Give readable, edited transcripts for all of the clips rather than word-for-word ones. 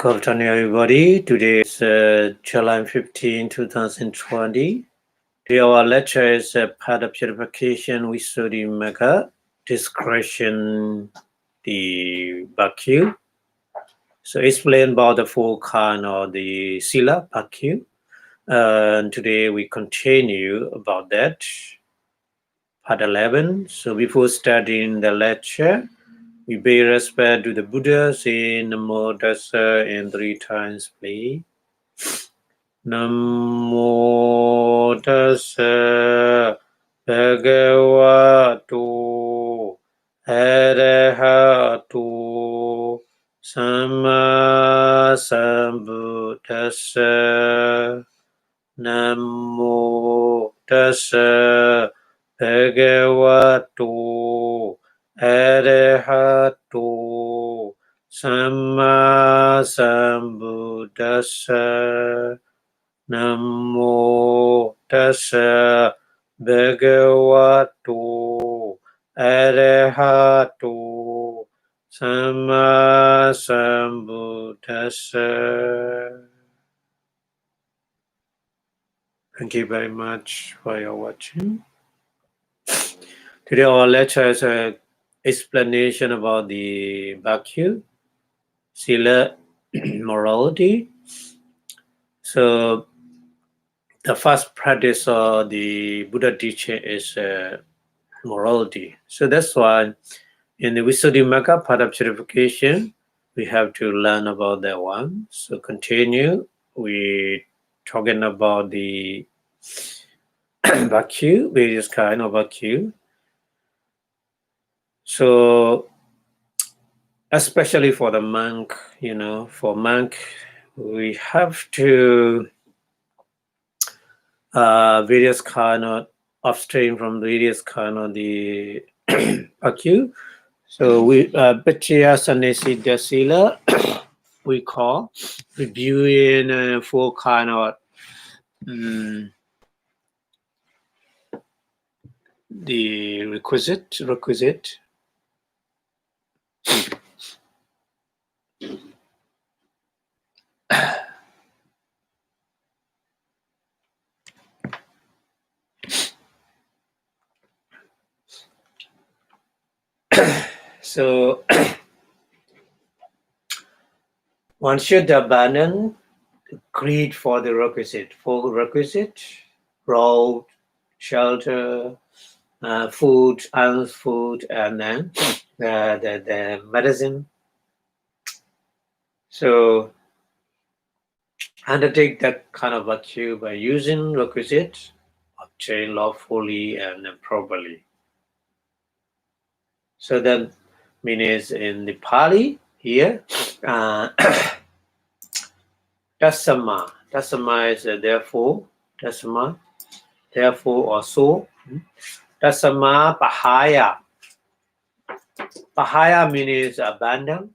Good afternoon, everybody. Today is July 15, 2020. Today our lecture is part of Purification. We study Mega discretion, the Bakyu. So explain about the four kind of the Sila Bakyu. And today we continue about that, part 11. So before starting the lecture, we pay respect to the Buddha, saying Namo Tassa in 3 times, please. Namo Tassa Bhagavato Arahato Samma Sambuddhassa. Namo Tassa Bhagavato Arahato Samma Sambuddhassa. Namo Tassa Bhagavato Arahato Samma Sambuddhassa. Thank you very much for your watching. Today our lecture is an explanation about the Bhakya, Sila, morality. So the first practice of the Buddha teaching is morality. So that's why in the Visuddhimagga part of purification, we have to learn about that one. So continue. We talking about the Bhakya, various kind of Bhakya. So especially for the monk, for monk, we have to various kind of abstain from various kind of the Bhakya. So we Pachaya Sannesita Sila we call reviewing four kind of the requisite. So one should abandon greed for the requisite, road, shelter, food, and then the medicine. So undertake that kind of virtue by using requisite, obtain lawfully and properly. So then means in the Pali here, Tasama. Tasama is therefore, Tasama, therefore or so. Tasama Pahaya. Pahaya means abandon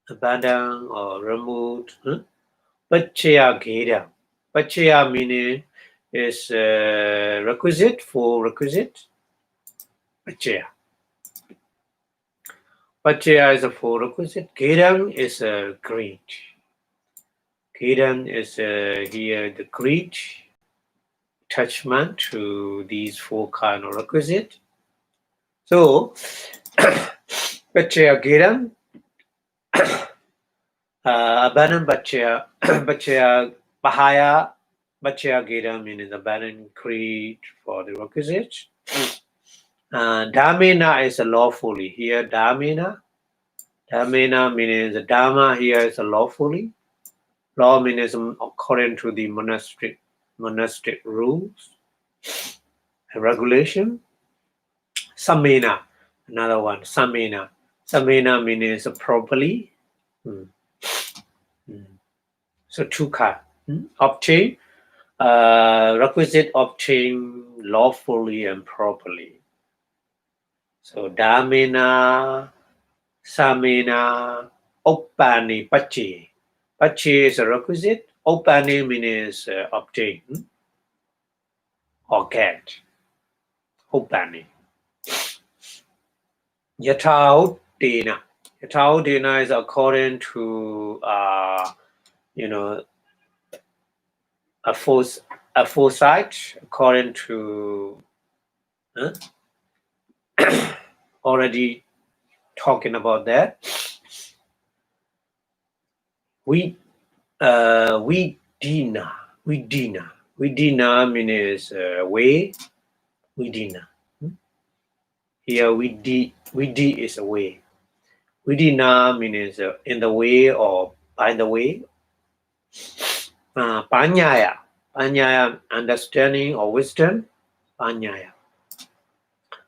or removed. Pachaya Geda. Pachaya meaning is requisite for requisite. Pachaya. Pachaya is a for requisite. Gedang is a greed. Gedang is here the greed, attachment to these four kind of requisite. So, Pachaya Gedang, abandon Pachaya, Pahaya, Pachaya Gedang means abandon greed for the requisite. Dhamena is lawfully. Here, Dhamena means the Dhamma here is lawfully. Law means according to the monastic rules and regulation. Samena, another one. Samena means properly. So two kind. Obtain, requisite obtain lawfully and properly. So Dhamena, Samena, Uppani, Pachi. Pachi is a requisite. Uppani means obtain or get. Uppani. Yatha Uttena. Yathaudena is according to a foresight, according to already talking about that. Vidina means way. Vidina. Here vidi is a way. Vidina means in the way or by the way. Panyaya understanding or wisdom. Panyaya.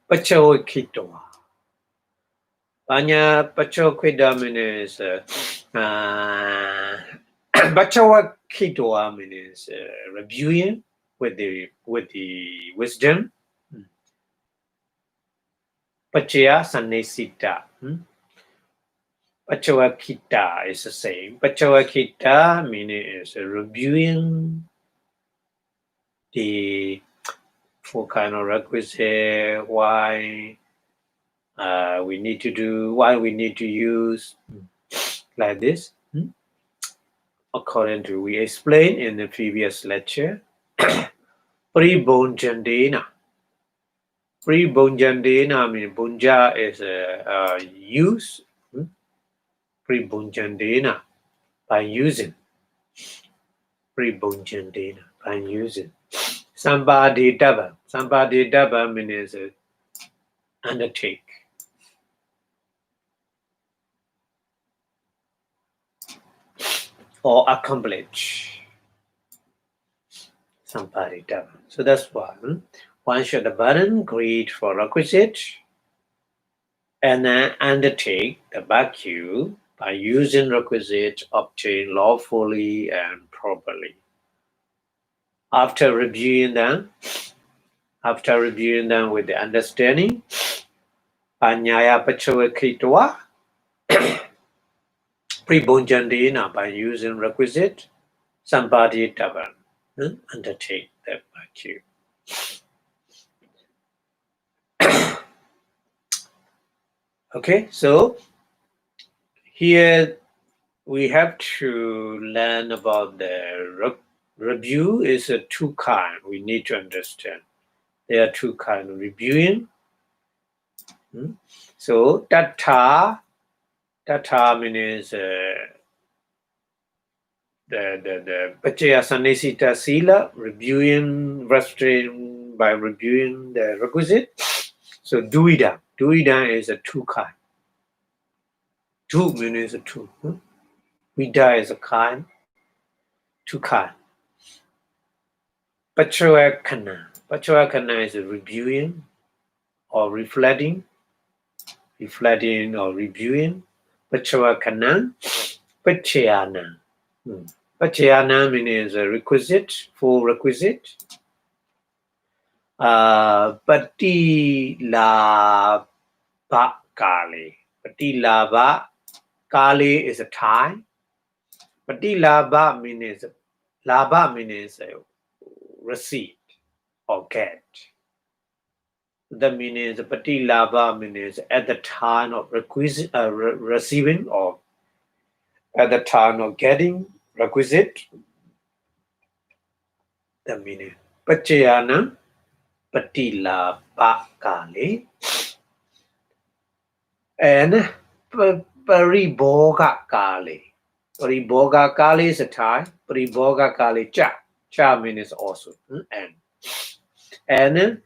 Pachokitoa. Panya Pachokida means Pachawakitoa means reviewing with the wisdom. Pachaya Sanesita. Pachawakita is the same. Pachawakita meaning is reviewing the four kind of requisite, why we need to do, why we need to use, like this. According to we explained in the previous lecture. Pribonjandena. Pribonjandena means bunja is use. Pribonjandena by using. Pribonjandena by using. Sambaditava. Sambaditava means undertake. Or accomplish. Sampaditava. So that's one. One should abandon greed for requisite and then undertake the bhakti by using requisite obtained lawfully and properly. After reviewing them with the understanding, panyaya pachawakitwa, pribonjandena by using requisite, sampaditava, undertake the bhakti. Okay, so here we have to learn about the review is a two kind. We need to understand. There are two kinds of reviewing. So Tata means the Pachaya Sanesita Sila, reviewing, restraint by reviewing the requisite. So Duida is a two kind. Two means a two. Vida is a kind. Two kind. Pachawakana is a reviewing or reflecting or reviewing. Pachawakana, Pachayana. Pachayana means a requisite, full requisite. Patilabha Kali. Patilabha Kali is a tie. Patilabha means receipt or get. That means Patilabha means at the time of requisite, receiving or at the time of getting requisite. That means Pachayana Patilabha Kali and Paribhoga Kali. Paribhoga Kali is a tie. Paribhoga Kali cha. Cha means also. And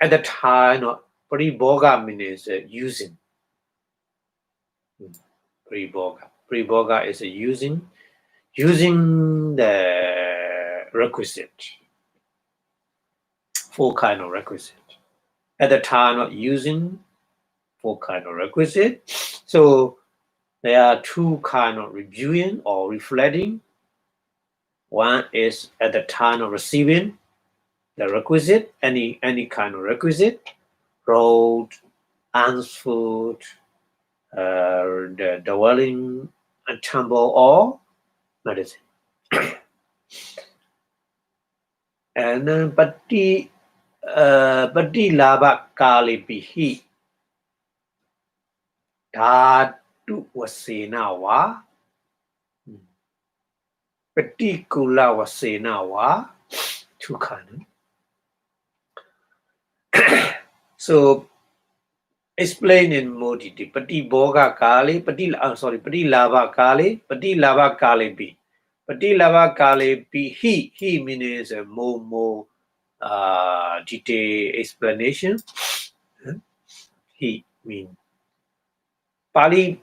at the time of Paribhoga means using. Paribhoga is using the requisite. Four kind of requisite. At the time of using four kind of requisite. So there are two kind of reviewing or reflecting. One is at the time of receiving the requisite, any kind of requisite, road, alms food, the dwelling, a temple, or medicine. And Pati Labha Kali Bihi. That Dhatu Vasena wa Patikula Vasena wa Tukana. So explain in more detail. Pati Boga Kali, Pati Lava Kali, Pati Lava Kali B. Pati Lava Kali B, he means a more detailed explanation. He mean Pali,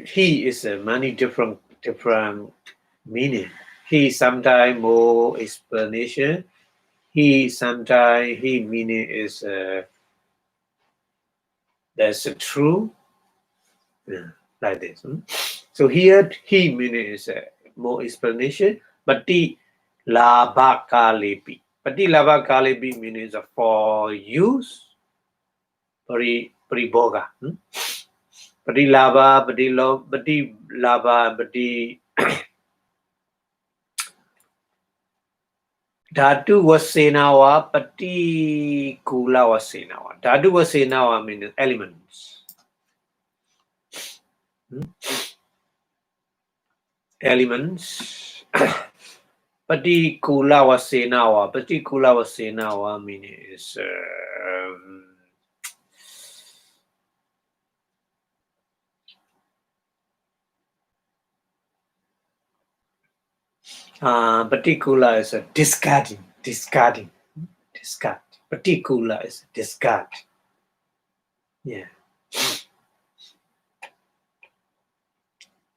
he is a many different meaning. He sometimes more explanation. He sometimes he meaning is that's true, like this. So here he meaning is more explanation. Pati Labha Kalepi. Pati Labha Kalepi means for use. Pariboga. Pati Labha, Pati Labha, Pati Dhatu Vasenawa, Pati Kula Vasenawa. Dhatu Vasenawa means elements. Elements. Pati Kula Vasenawa. Pati Kula Vasenawa means particular is a discard. Particular is discard. Yeah.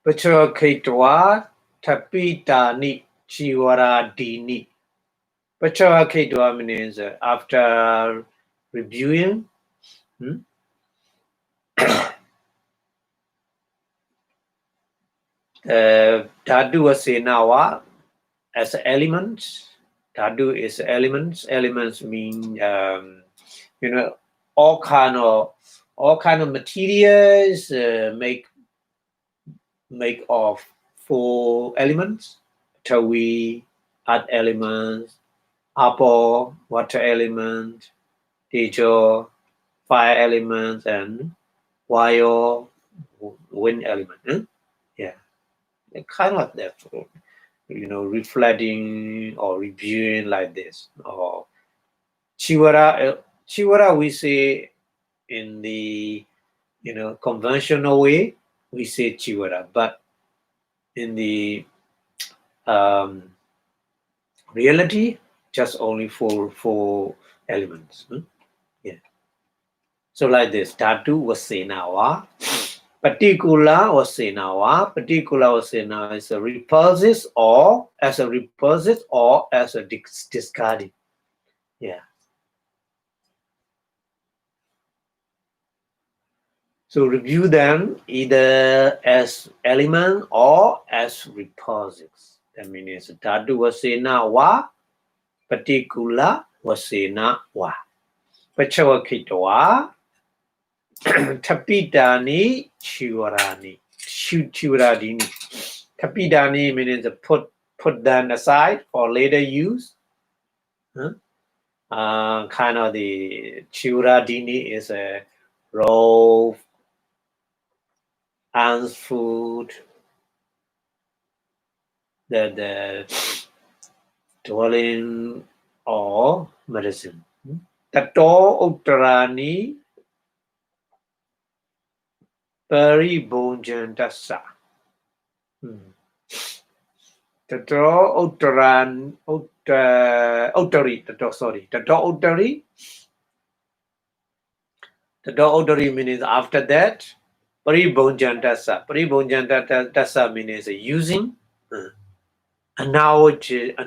Pachara Kaitwa Tapitani Chiwara Dini. Pachara Kaitwa means after reviewing. Dhatu Vasenawa as elements. Dhatu is elements. Elements mean all kind of materials make of 4 elements: Tawi, earth elements, Apo, water element, Tejo, fire elements, and Vayo, wind element. Yeah, kind of that, reflecting or reviewing like this. Or Chiwara we say in the conventional way, we say Chiwara, but in the reality, just only 4 elements. Yeah. So like this, Dhatu Vasenawa, Particular Vasenawa. Particular Vasenawa is a repulsive or as a discarding. Yeah. So review them either as element or as repulsives. That means Dhatu Vasena wa, Particular Vasena wa. Pachawakitwa, Tapidani Chiwarani. Chiwaradini. Tapidani means put them aside for later use. Kind of the Chiwaradini is a raw ants food, the dwelling or medicine. Tato Uttarani Paribonjan Dasa. Tato Uttaran Uttari. Tato Uttari means after that. Paribonjan Dasa. Paribonjan Dasa means using. Anawajowa.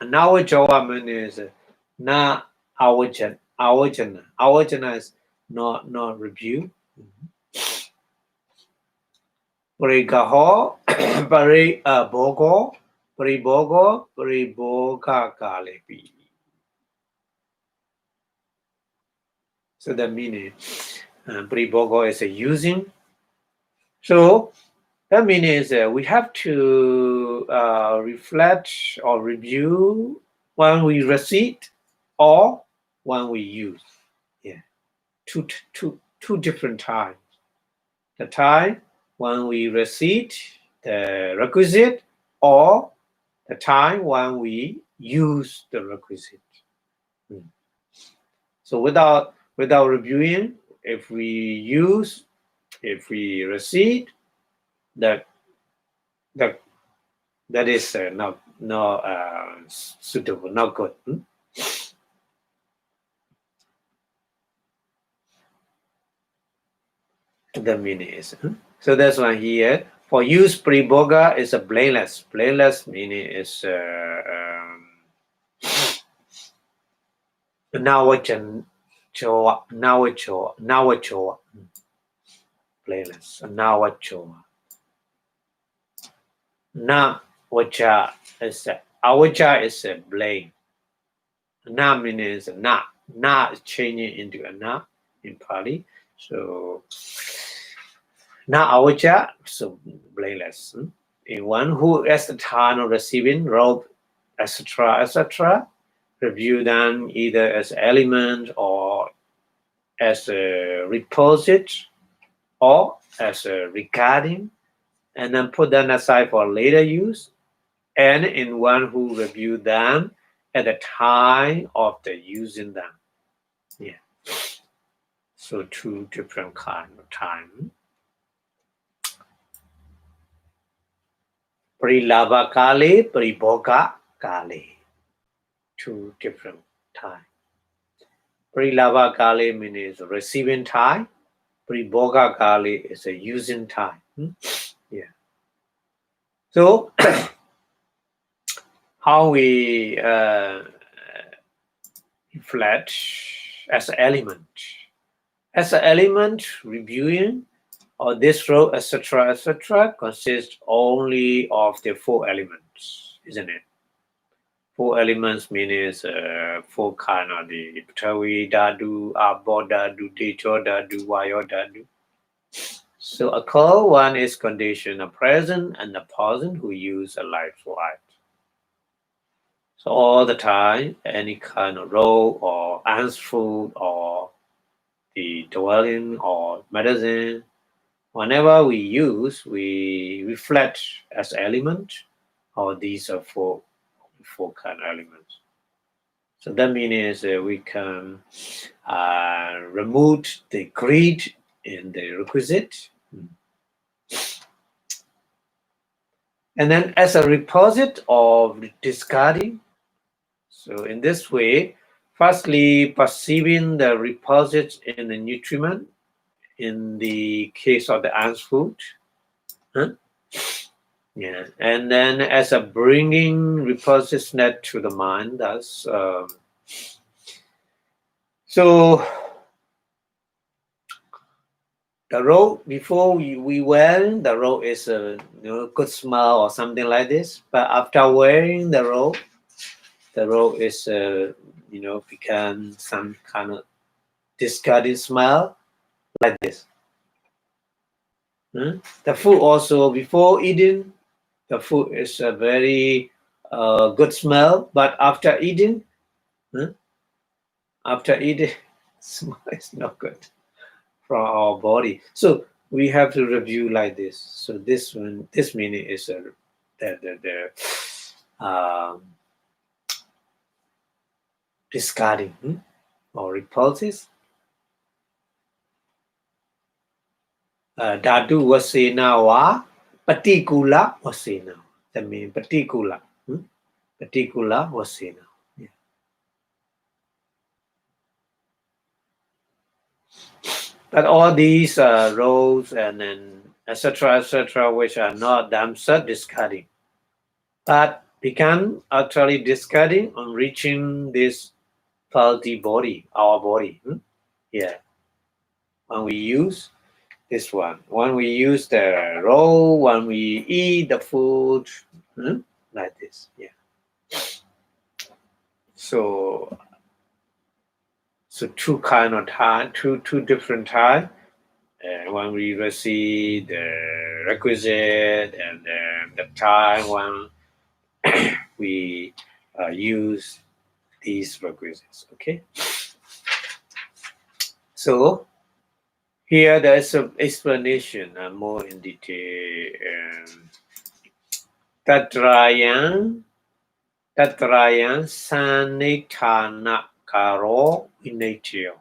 Anawajowa means na awajana. Awajana is not review. Parigaho, Paribogo, Pariboga Kalepi. So the meaning, Paribogo is a using. So that means we have to reflect or review when we recite or when we use. Yeah, two different times. The time when we recite the requisite, or the time when we use the requisite. So without reviewing, if we receive, that is not suitable, not good. The meaning is so that's why here for use priboga is a blameless. Blameless meaning is nawachoa. Blameless. Nawachoa. Na wacha is awacha is a blame. Na means na. Na is changing into a na in Pali. So na awacha, so blameless. In one who has the time of receiving robe, etc., review them either as element or as a repository or as a regarding, and then put them aside for later use, and in one who review them at the time of the using them. Yeah. So two different kind of time. Prilava kale, pribhoga kale. Two different time. Prilava kale means receiving time. Pribhoga kale is a using time. Yeah. So how we reflect as an element. As an element, reviewing or this row, etc., consists only of the four elements, isn't it? Four elements means four kind of the Ptavi, Dadu, Abo Dadu, Techo Dadu, Vayo Dadu. So a core one is condition, a present and a person who use a life light. So all the time, any kind of role or ants food or the dwelling or medicine, whenever we use, we reflect as element, or these are four kind of elements. So that means we can remove the greed in the requisite. And then as a repository of discarding, so in this way, firstly, perceiving the repository in the nutriment, in the case of the ants food. Yeah, and then as a bringing repository to the mind, that's so the road before we wear the robe is a good smell or something like this, but after wearing the robe is become some kind of discarding smell like this. The food also before eating, the food is a very good smell, but after eating, smell is not good from our body. So we have to review like this. So this meaning is the discarding or repulses. Dhatu vasena wa patikula vasena. That means patikula. Patikula vasena. Yeah. But all these roles and then etc., which are not themselves discarding, but become actually discarding on reaching this faulty body, our body. Yeah. When we use this one, when we use the roll, when we eat the food, like this. Yeah. So two kind of time, two different time. When we receive the requisite, and then the time when we use these requisites. Okay. So here there is an explanation more in detail. Tatrayan sanitana karo vinatyo.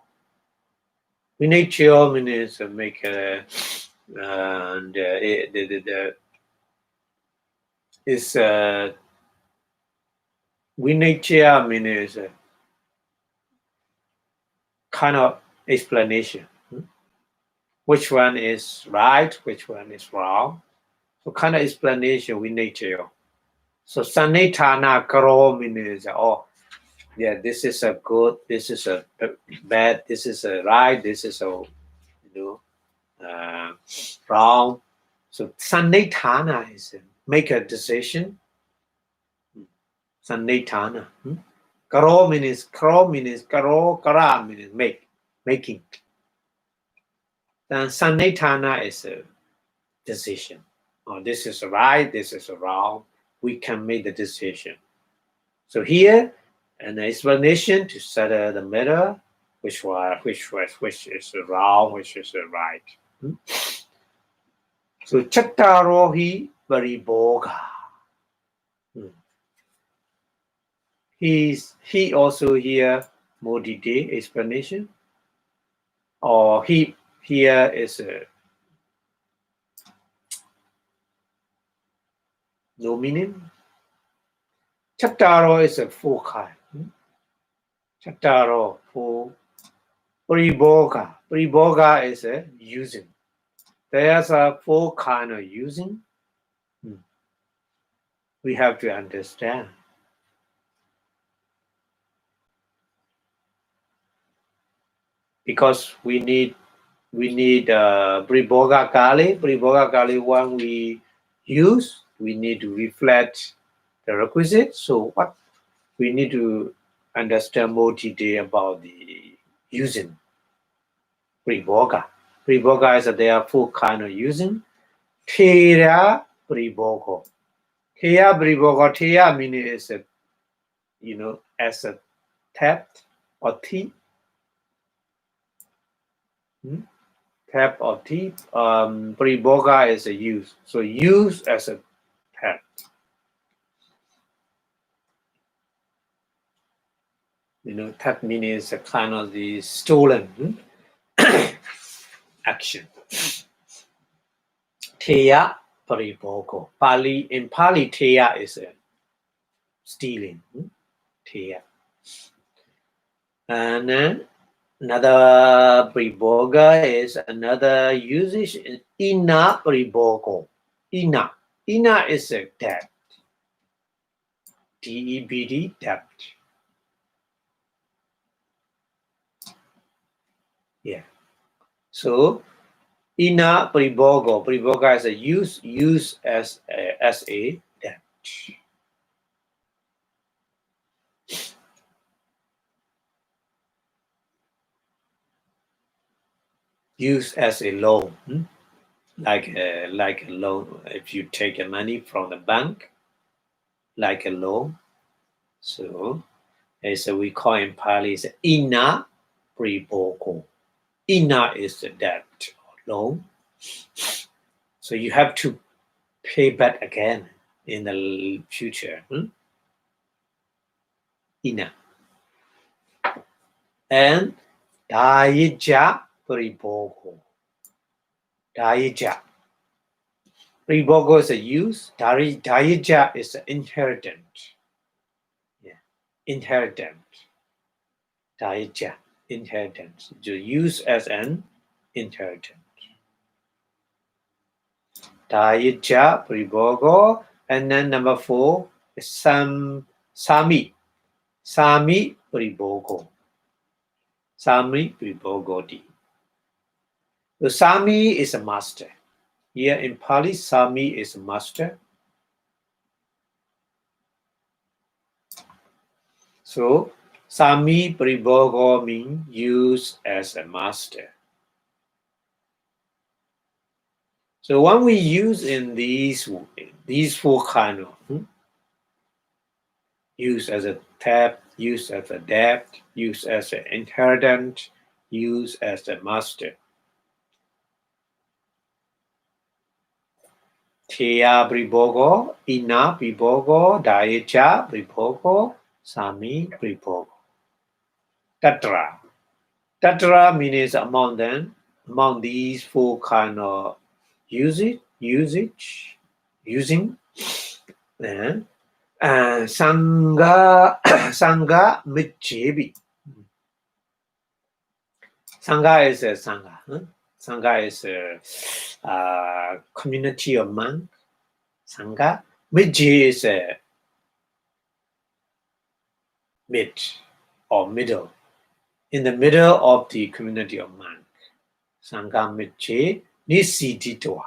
Vinatyo means make a is vinatya means kind of explanation. Which one is right, which one is wrong. So kind of explanation vinatyo. So sanitana karo means yeah, this is a good, this is a bad, this is a right, this is a wrong. So sanitana is make a decision. Sanitana. Karo means karo kara means making. Then sanitana is a decision. Oh, this is right, this is wrong. We can make the decision. So here, an explanation to settle the matter, which is wrong, which is right. So chattarohi pariboga. He also here more detailed explanation, or he here is no meaning. Chattaro is a four kind. Chattaro four. Pariboga is a using. There's a four kind of using. We have to understand. Because we need Pariboga Kali. Pariboga Kali, when we use, we need to reflect the requisite. So what we need to understand more detail about the using Pariboga. Pariboga is that there are four kind of using. Theya Pariboga. Theya Pariboga. Theya meaning is a, as a tap or tea. Tap or tea. Pariboga is a use. So use as a tap. Tap means a kind of the stolen action. Theya Pariboga. In Pali, Theya is a stealing. Theya. And then another Pariboga is another usage in Ina Pariboga. Ina is a debt. DEBT, debt. Yeah. So Ina Pariboga is a use as a debt. Use as a loan, like a loan. If you take money from the bank, like a loan. So we call in Pali is Ina Pariboga. Ina is the debt or loan. So you have to pay back again in the future. Ina. And Dayija Pariboga. Dayija. Pariboga is a use. Dayija is an inheritance. Yeah. Inheritance. Dayija. Inheritance. To use as an inheritance. Dayija Pariboga. And then number 4 is Sami. Sami Pariboga. Sami Pariboga. So Sami is a master. Here in Pali, Sami is a master. So Sami Pariboga means use as a master. So when we use in these 4 kind of use as a tap, use as a debt, use as an inheritance, use as a master. Thea Bribogo, Ina Bribogo, Daecha Bribogo, Sami Bribogo. Tatra. Tatra means among them, among these four kind of using, and Sangha, Sangha Michebi. Sangha is a Sangha. Sangha is a community of monks. Sangha. Midji is a mid or middle. In the middle of the community of monks. Sangha Midji. Nisiditwa.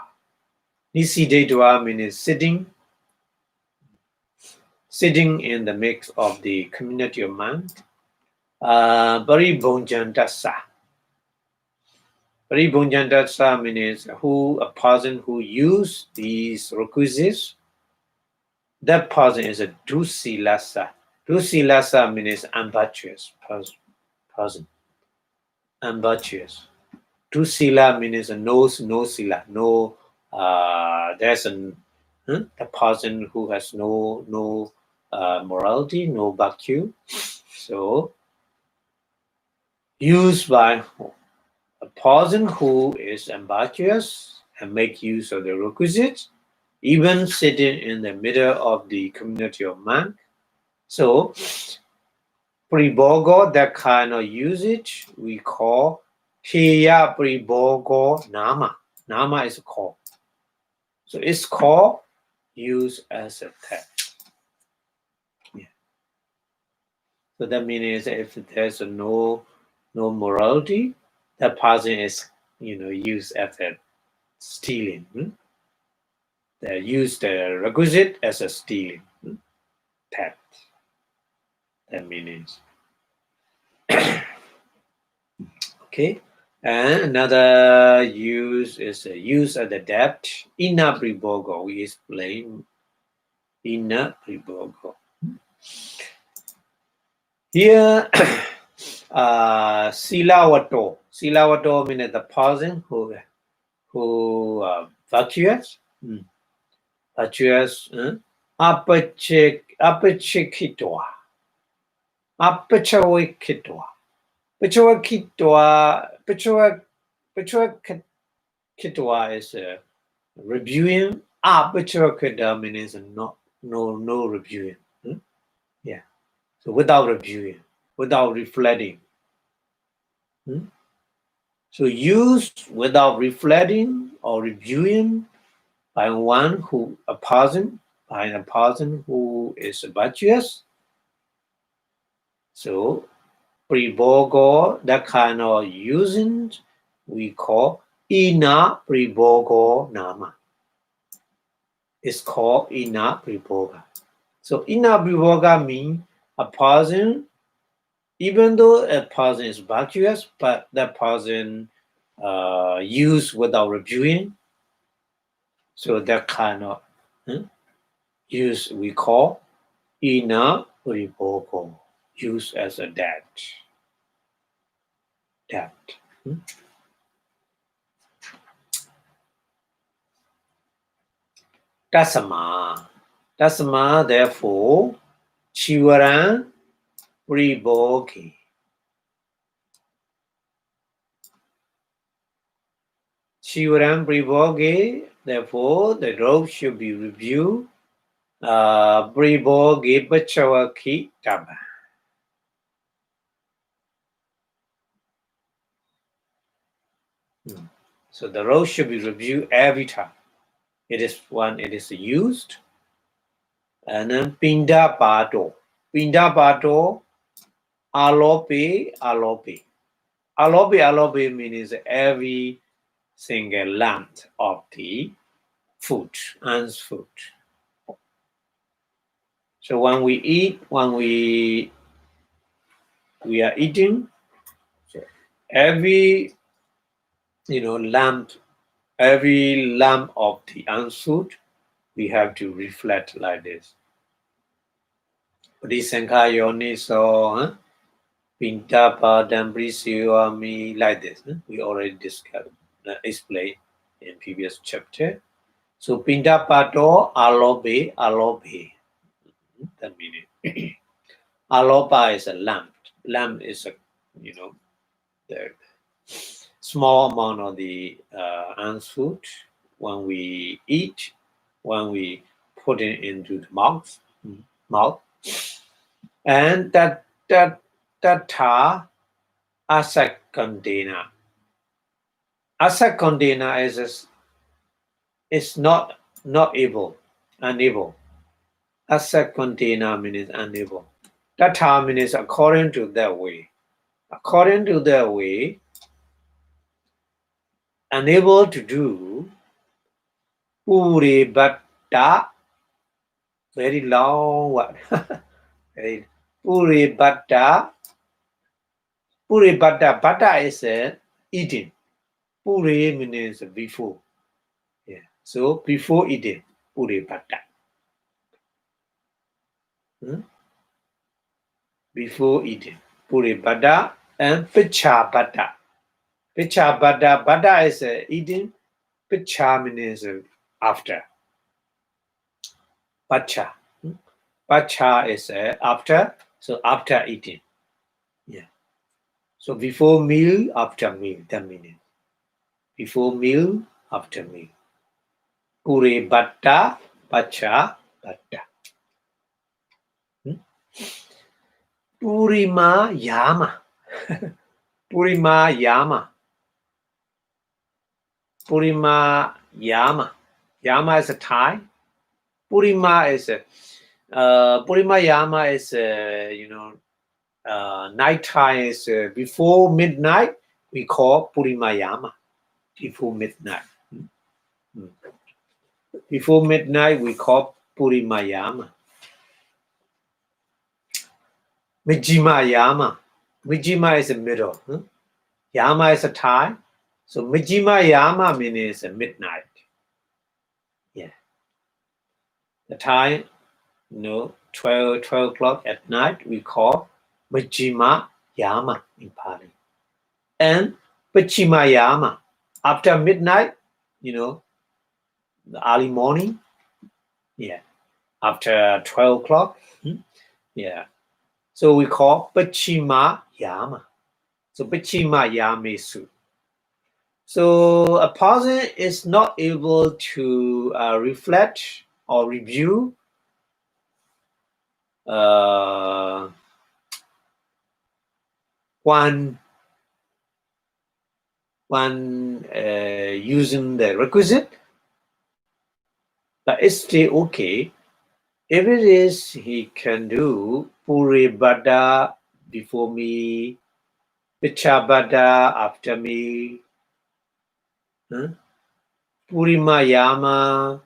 Nisiditwa means sitting in the mix of the community of monks. Paribhonjantasa. Paribhonjantasa means a person who use these requisites. That person is a dusilasa. Dusilasa means ambitious person. Ambitious. Dusila means no sila. No, there's the person who has no morality, no bhakti. So used by a person who is ambitious and make use of the requisites, even sitting in the middle of the community of monks. So Pribogo, that kind of usage we call Hiya Pribogo Nama. Nama is a call. So it's called used as a text. Yeah. So that means if there's no morality, that person is used as a stealing. They use the requisite as a stealing. Theft. That means. Okay. And another use is a use of the debt. Ina pribogo, we explain. Ina pribogo. Here, silawato. Silawato means the person who virtuous. Virtuous. Apachikitwa. Apachawikitwa. Kitwa is reviewing. Apachawikitwa means no reviewing. Yeah. So without reviewing, without reflecting. So used without reflecting or reviewing by a person who is virtuous. So pribogo, that kind of using we call ina pribogo nama. It's called ina priboga. So ina priboga means a person, even though a person is virtuous, but that person used without reviewing. So that kind of use we call ina pribogo, used as a debt. Tasama, therefore, chivaran pribogi. Chivaran pribogi, therefore, the robe should be reviewed. Pribogi bachawaki taba. So the robe should be reviewed every time. It is used. And then pinda pato. Pinda pato, alope. Alope means every single lamp of the food, and food. So when we eat, when we are eating, so every lamp of the ant food, we have to reflect like this. Padisankha Yoniso, Pinta Padam Prisiyoami, like this. We already discussed, explained in previous chapter. So Pinta Pato Alobe, Alobe. That meaning. Alopa is a lamp. Lamp is a, the small amount of the ant food when we eat, when we put it into the mouth, and that asset container. Asset container is not unable. Asset container means unable. That means according to that way. According to that way, unable to do Puribatta, very long word. Puribatta. Puribatta. Batta is eating. Puri means before. Yeah. So before eating, Puribatta. Before eating, Puribatta and Pichabatta. Pichabatta. Batta is eating. Picha means after. Pacha. Pacha is after. So after eating. Yeah. So before meal, after meal, that meaning. Before meal, after meal. Pure batta, pacha, batta. Purima yama. Purima yama. Purima yama. Yama is a time. Purima is Purima yama is night time is before midnight. We call Purima yama. Before midnight. Before midnight, we call Purima yama. Mijima yama. Mijima is the middle. Yama is a time. So Mijima yama means midnight. Yeah. The time, 12 o'clock at night, we call Mijima yama in Pali. And Pachima yama. After midnight, the early morning. Yeah. After 12 o'clock. Yeah. So we call Pachima yama. So Pachima yamesu. So a person is not able to reflect or review one using the requisite, but it's still okay. If it is, he can do Puribada before me, Pichabada after me, Purimayama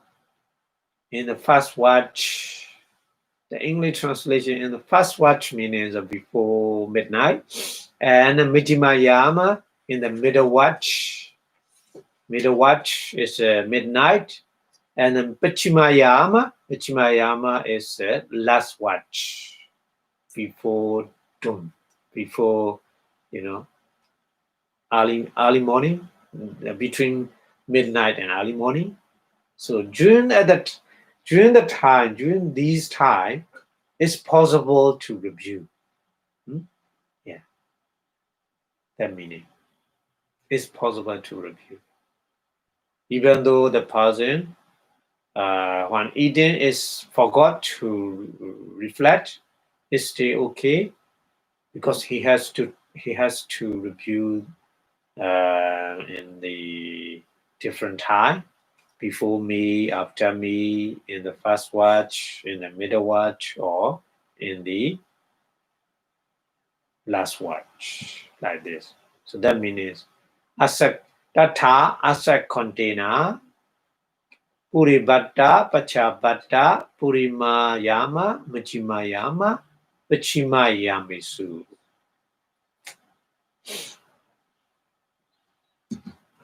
in the first watch. The English translation in the first watch means before midnight, and Mijimayama in the middle watch. Middle watch is midnight, and then Pichimayama is last watch before dawn, before early morning, between midnight and early morning. So during these time, it's possible to review. Yeah, that meaning. It's possible to review. Even though the person, when eating, is forgot to reflect, it's still okay because he has to review in the different time. Before me, after me, in the first watch, in the middle watch, or in the last watch, like this. So that means asset container, Puribatta, Pachabatta, Purimayama, Majimayama, Pachimayamisu.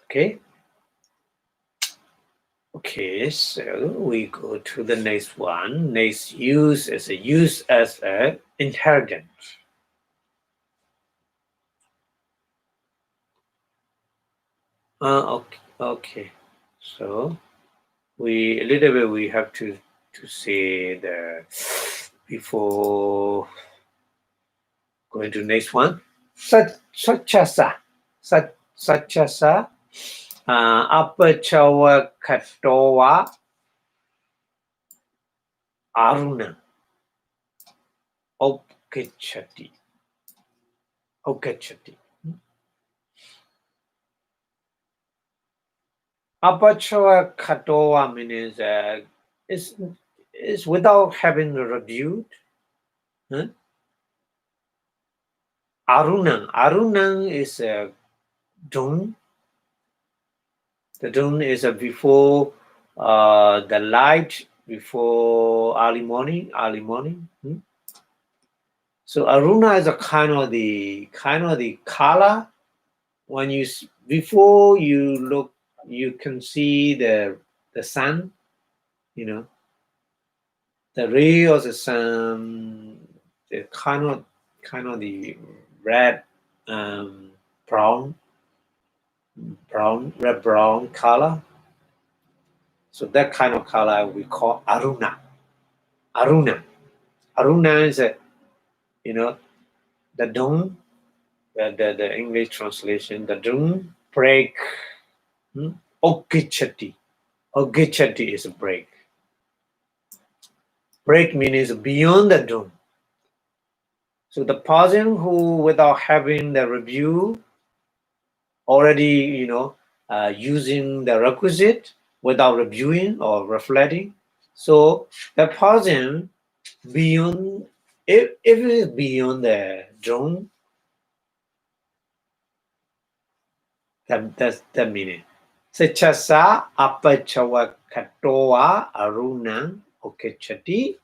Okay. Okay, so we go to the next one. Next use is a use as a inheritance. Okay. So we a little bit we have to say the before going to next one. Sachasa. Sachasa. Apachawa katowa aruna. Okechati. Okechati. Apachawa katowa means is without having reviewed. Huh? Arunang is a dawn. The dawn is a before the light, before early morning. So Aruna is a kind of the color. When you before you look, you can see the sun. You know, the ray of the sun, the kind of the red, brown, red brown color. So that kind of color we call Aruna. Aruna is a, the dawn. The English translation, the dawn break. Ogichati. Ogichati is a break. Break means beyond the dawn. So the person who, without having the review, already, using the requisite without reviewing or reflecting. So the person beyond, if it is beyond the dawn, that's the meaning. Sechasa apachawa katoa arunang okechati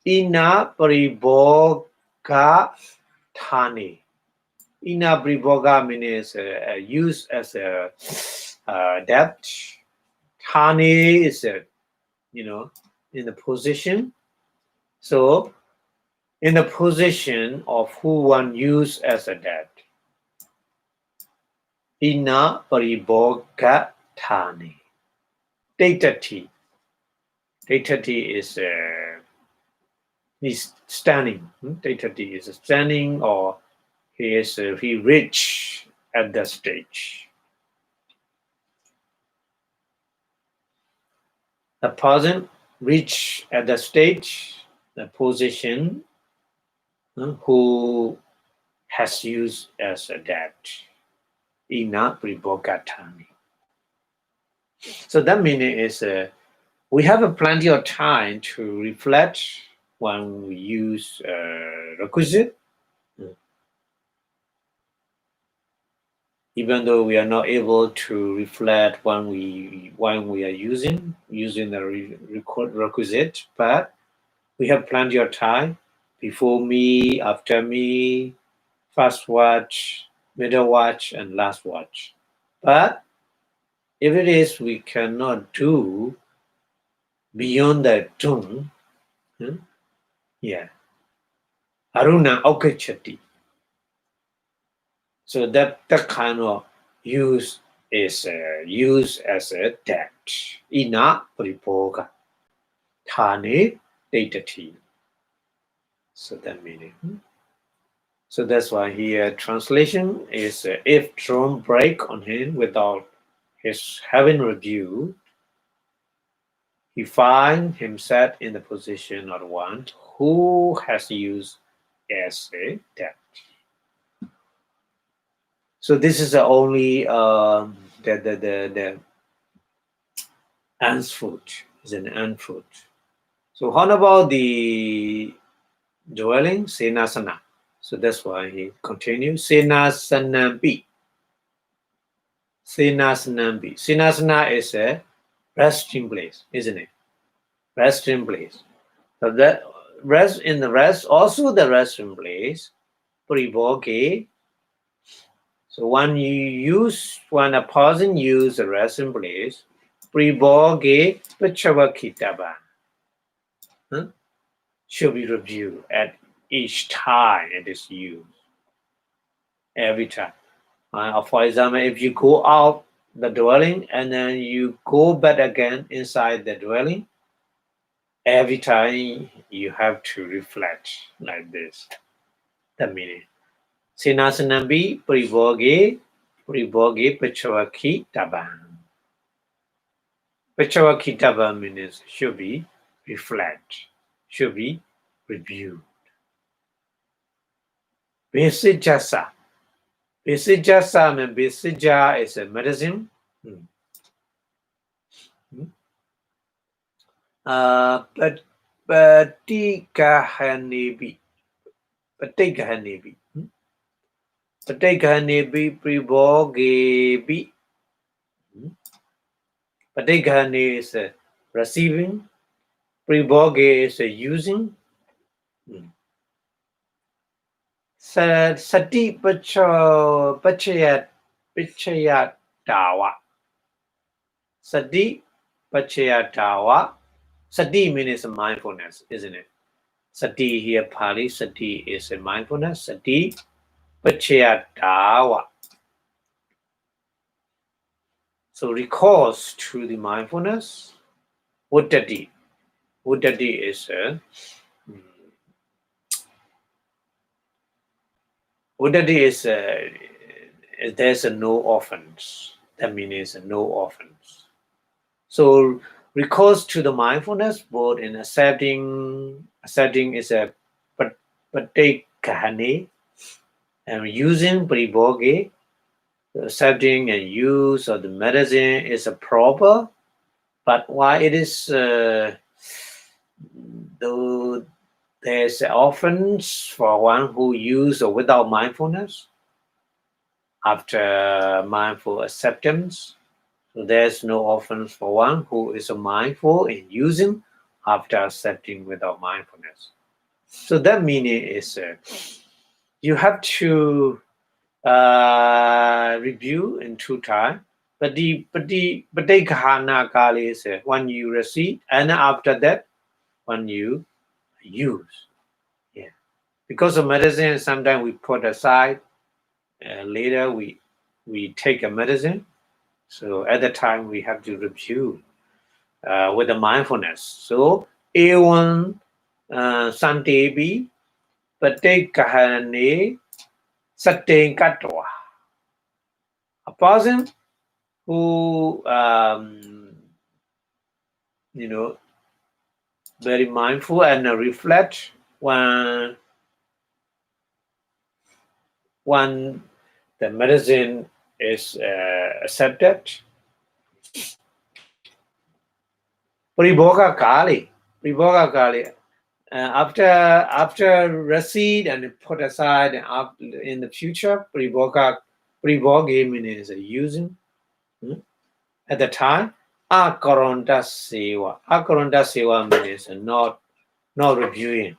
ina pariboga thani. Ina pariboga means used as a depth. Thani is in the position. So in the position of who one use as a depth. Ina pariboga thani. Datati. Datati is he's standing. Datati is standing, or he reach at that stage. The person reach at the stage, the position who has used as a depth. Ina pribogatani. So that meaning is we have plenty of time to reflect when we use requisite. Even though we are not able to reflect when we are using the requisite, but we have plenty of time before me, after me, first watch, middle watch, and last watch. But if it is we cannot do beyond the dawn, Aruna Okechati. So that kind of use is used as a depth. Ina pariboga. Thani datati. So that meaning. So that's why here translation is if dawn break on him without his having review, he find himself in the position of one who has used as a depth. So this is the only the ants foot is an ant foot. So how about the dwelling senasana? So that's why he continues senasanampi. Senasanampi. Senasana is a resting place, isn't it? Resting place. So that rest in the rest, also the resting place. Pariboge. So when a person use a resting place, Priboge Pachavakitaba. Should be reviewed at each time it is used. Every time. For example, if you go out the dwelling and then you go back again inside the dwelling, every time you have to reflect like this. The meaning. Sinasanambi Priboge Pachavaki Taban. Pachavaki Taban means should be reflect, should be reviewed. Basic jasa. Basic jasa means basic jasa is a medicine. Patikahanebi. Patikahanebi. Patikahanebi Pribogebi. Patikahane is receiving. Priboge is using. Sati Pachayatawa. Sati Pachayatawa. Sati means mindfulness, isn't it? Sati here, Pali. Sati is a mindfulness. Sati Pachayatawa. So recourse to the mindfulness. Uddati. Uddati is there's a no offense. That means no offense. So recourse to the mindfulness, both in accepting is a patikahane, and using priboge, accepting and use of the medicine is a proper, but why it is though there's offense for one who use without mindfulness after mindful acceptance. So there's no offense for one who is mindful in using after accepting without mindfulness. So that meaning is you have to review in 2 times. But the Patikahana Kali is when you receive, and after that, when you use. Yeah. Because of medicine, sometimes we put aside, later we take a medicine. So at the time we have to review with the mindfulness. So A1 Santebi Patikahane Satin Katwa. A person who very mindful and reflect when the medicine is accepted. Priboga Kali. After receipt and put aside in the future, Pribogi means using. At the time, Akaronda Sewa. Akaronda Sewa means not reviewing.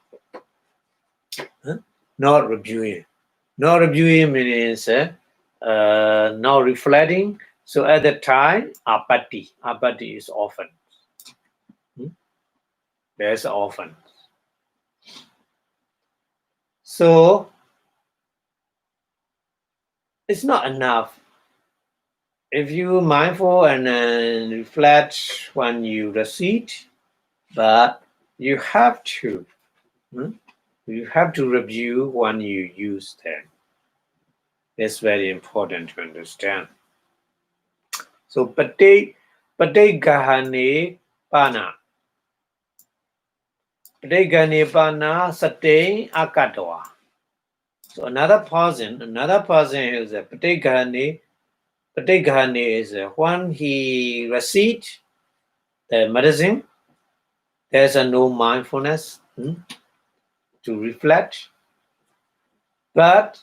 Not reviewing. Not reviewing means not reflecting. So at the time, apati. Apati is often. There's often. So it's not enough. If you mindful and reflect when you receive, but you have to review when you use them. It's very important to understand. So patigahane pana. Patigahane pana sate akatwa. So another person is a patigahane. Patigahane is when he received the medicine, there's a no mindfulness to reflect. But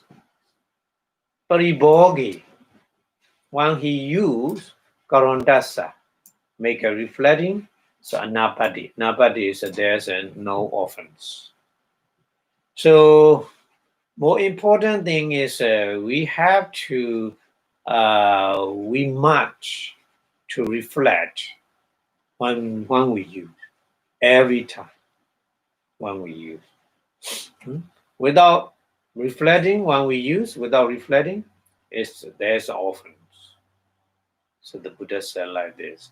paribogi, when he used karondasa, make a reflecting, so anapati. Napati is there's no offense. So more important thing is we have to we must to reflect when we use, every time when we use. Without reflecting, when we use, without reflecting, there's offense. So the Buddha said like this.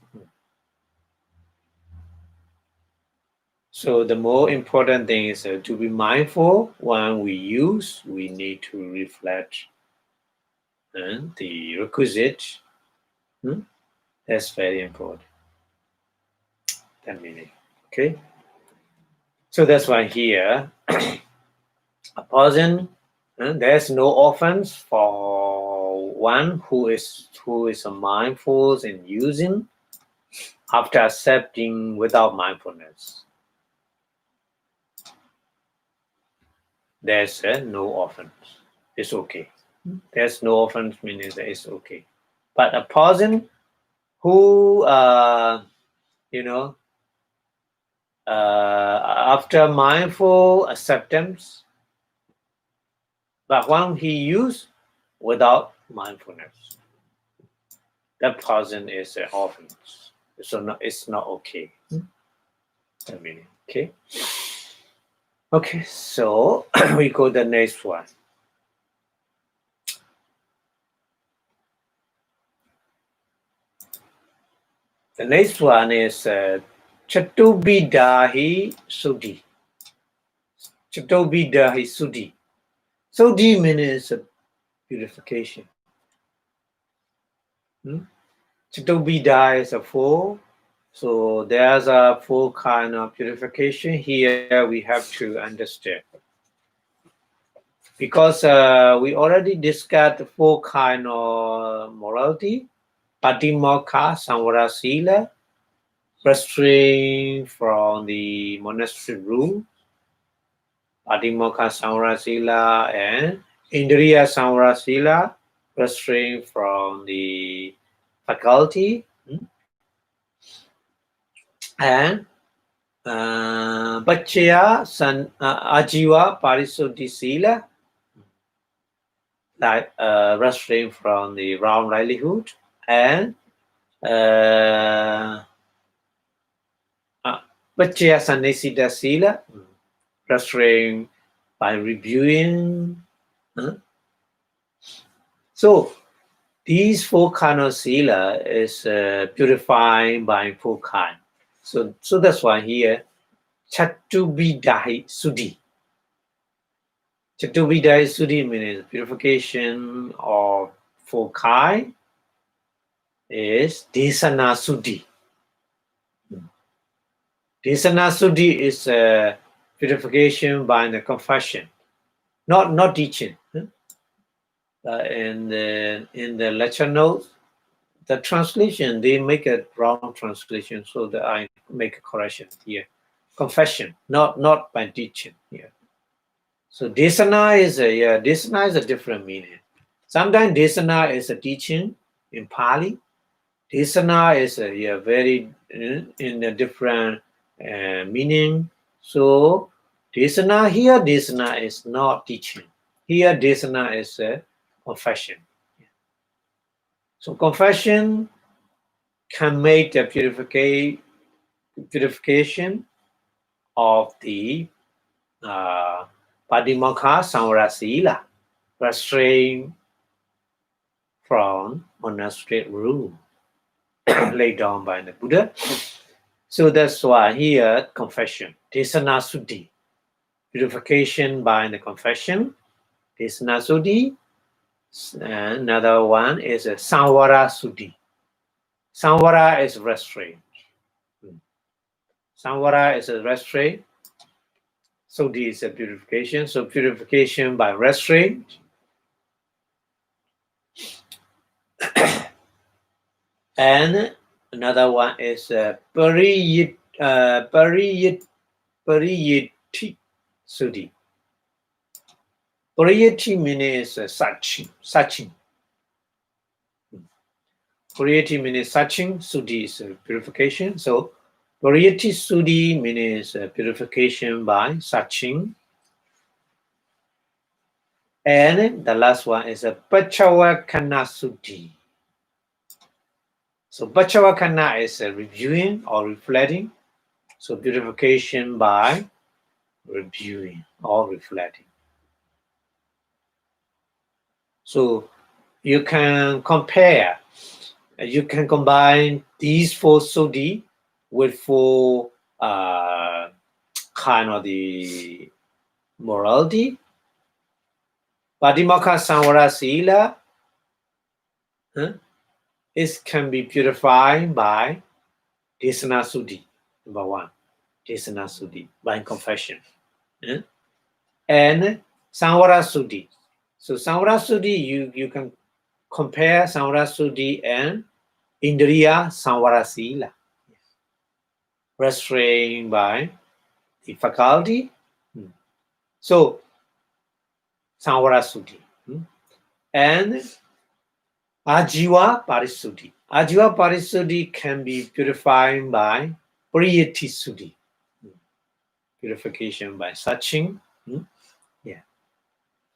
So the more important thing is to be mindful when we use. We need to reflect the requisite. That's very important. That meaning. Okay. So that's why here, a person, there's no offense for one who is mindful in using after accepting without mindfulness. There's no offense. It's okay. There's no offense meaning that it's okay. But a person who, after mindful acceptance, but when he used without mindfulness, that person is an offense. So it's not okay. I mean, okay. Okay, so we go to the next one. The next one is Chatubidahi Sudi. Chatubidahi Sudi. Sudi means purification. Chatubida is a four. So there's a four kind of purification. Here we have to understand. Because we already discussed the four kind of morality. Patimokkha, Samvara Sila, restraint from the monastery rule. Patimokkha, Samvara Sila, and Indriya Samvara Sila, restraint from the faculty. And Bachaya Ajiva Parisuddhi Sila, like restraint from the wrong livelihood, and Bachaya Sannisita Sila, restraint by reviewing. So these four kind of sila is purified by four kind. So that's why here Chatubidahi Sudi. Chatubidahi Sudi means purification of four kind is Desana Sudi. Desana Sudi is purification by the confession, not teaching. In the lecture notes, the translation, they make a wrong translation, so that I make a correction here. Confession, not by teaching here. So desana is a different meaning. Sometimes desana is a teaching in Pali. Desana is a very in a different meaning. So desana here, desana is not teaching. Here desana is a confession. So confession can make the purification of the Patimokkha Samvara Sila, restraint from monastery rule laid down by the Buddha. So that's why here confession, Desana Suddhi, purification by the confession, Desana Suddhi. Another one is a Samvara Suddhi. Samvara is restraint. Samvara is a restraint. Suddhi is a purification. So purification by restraint. And another one is Pariyiti Suddhi. Pariyiti means searching. Pariyiti means searching. Suddhi is purification. So Pariyiti Suddhi means purification by searching. And the last one is a Pachavakkana Suddhi. So Pachavakana is reviewing or reflecting. So purification by reviewing or reflecting. So you can compare, you can combine these 4 Suddhi with 4 kind of the morality. Patimokkha Samvara Sila it can be purified by Desana Suddhi, number 1. Desana Suddhi, by confession. And Samvara Suddhi. So Samvara Suddhi, you can compare Samvara Suddhi and Indriya Samvara Sila. Restrained by the faculty. So Samvara Suddhi. And Ajiva Parisuddhi. Ajiva Parisuddhi can be purified by Priyati Suddhi. Purification by searching. Yeah.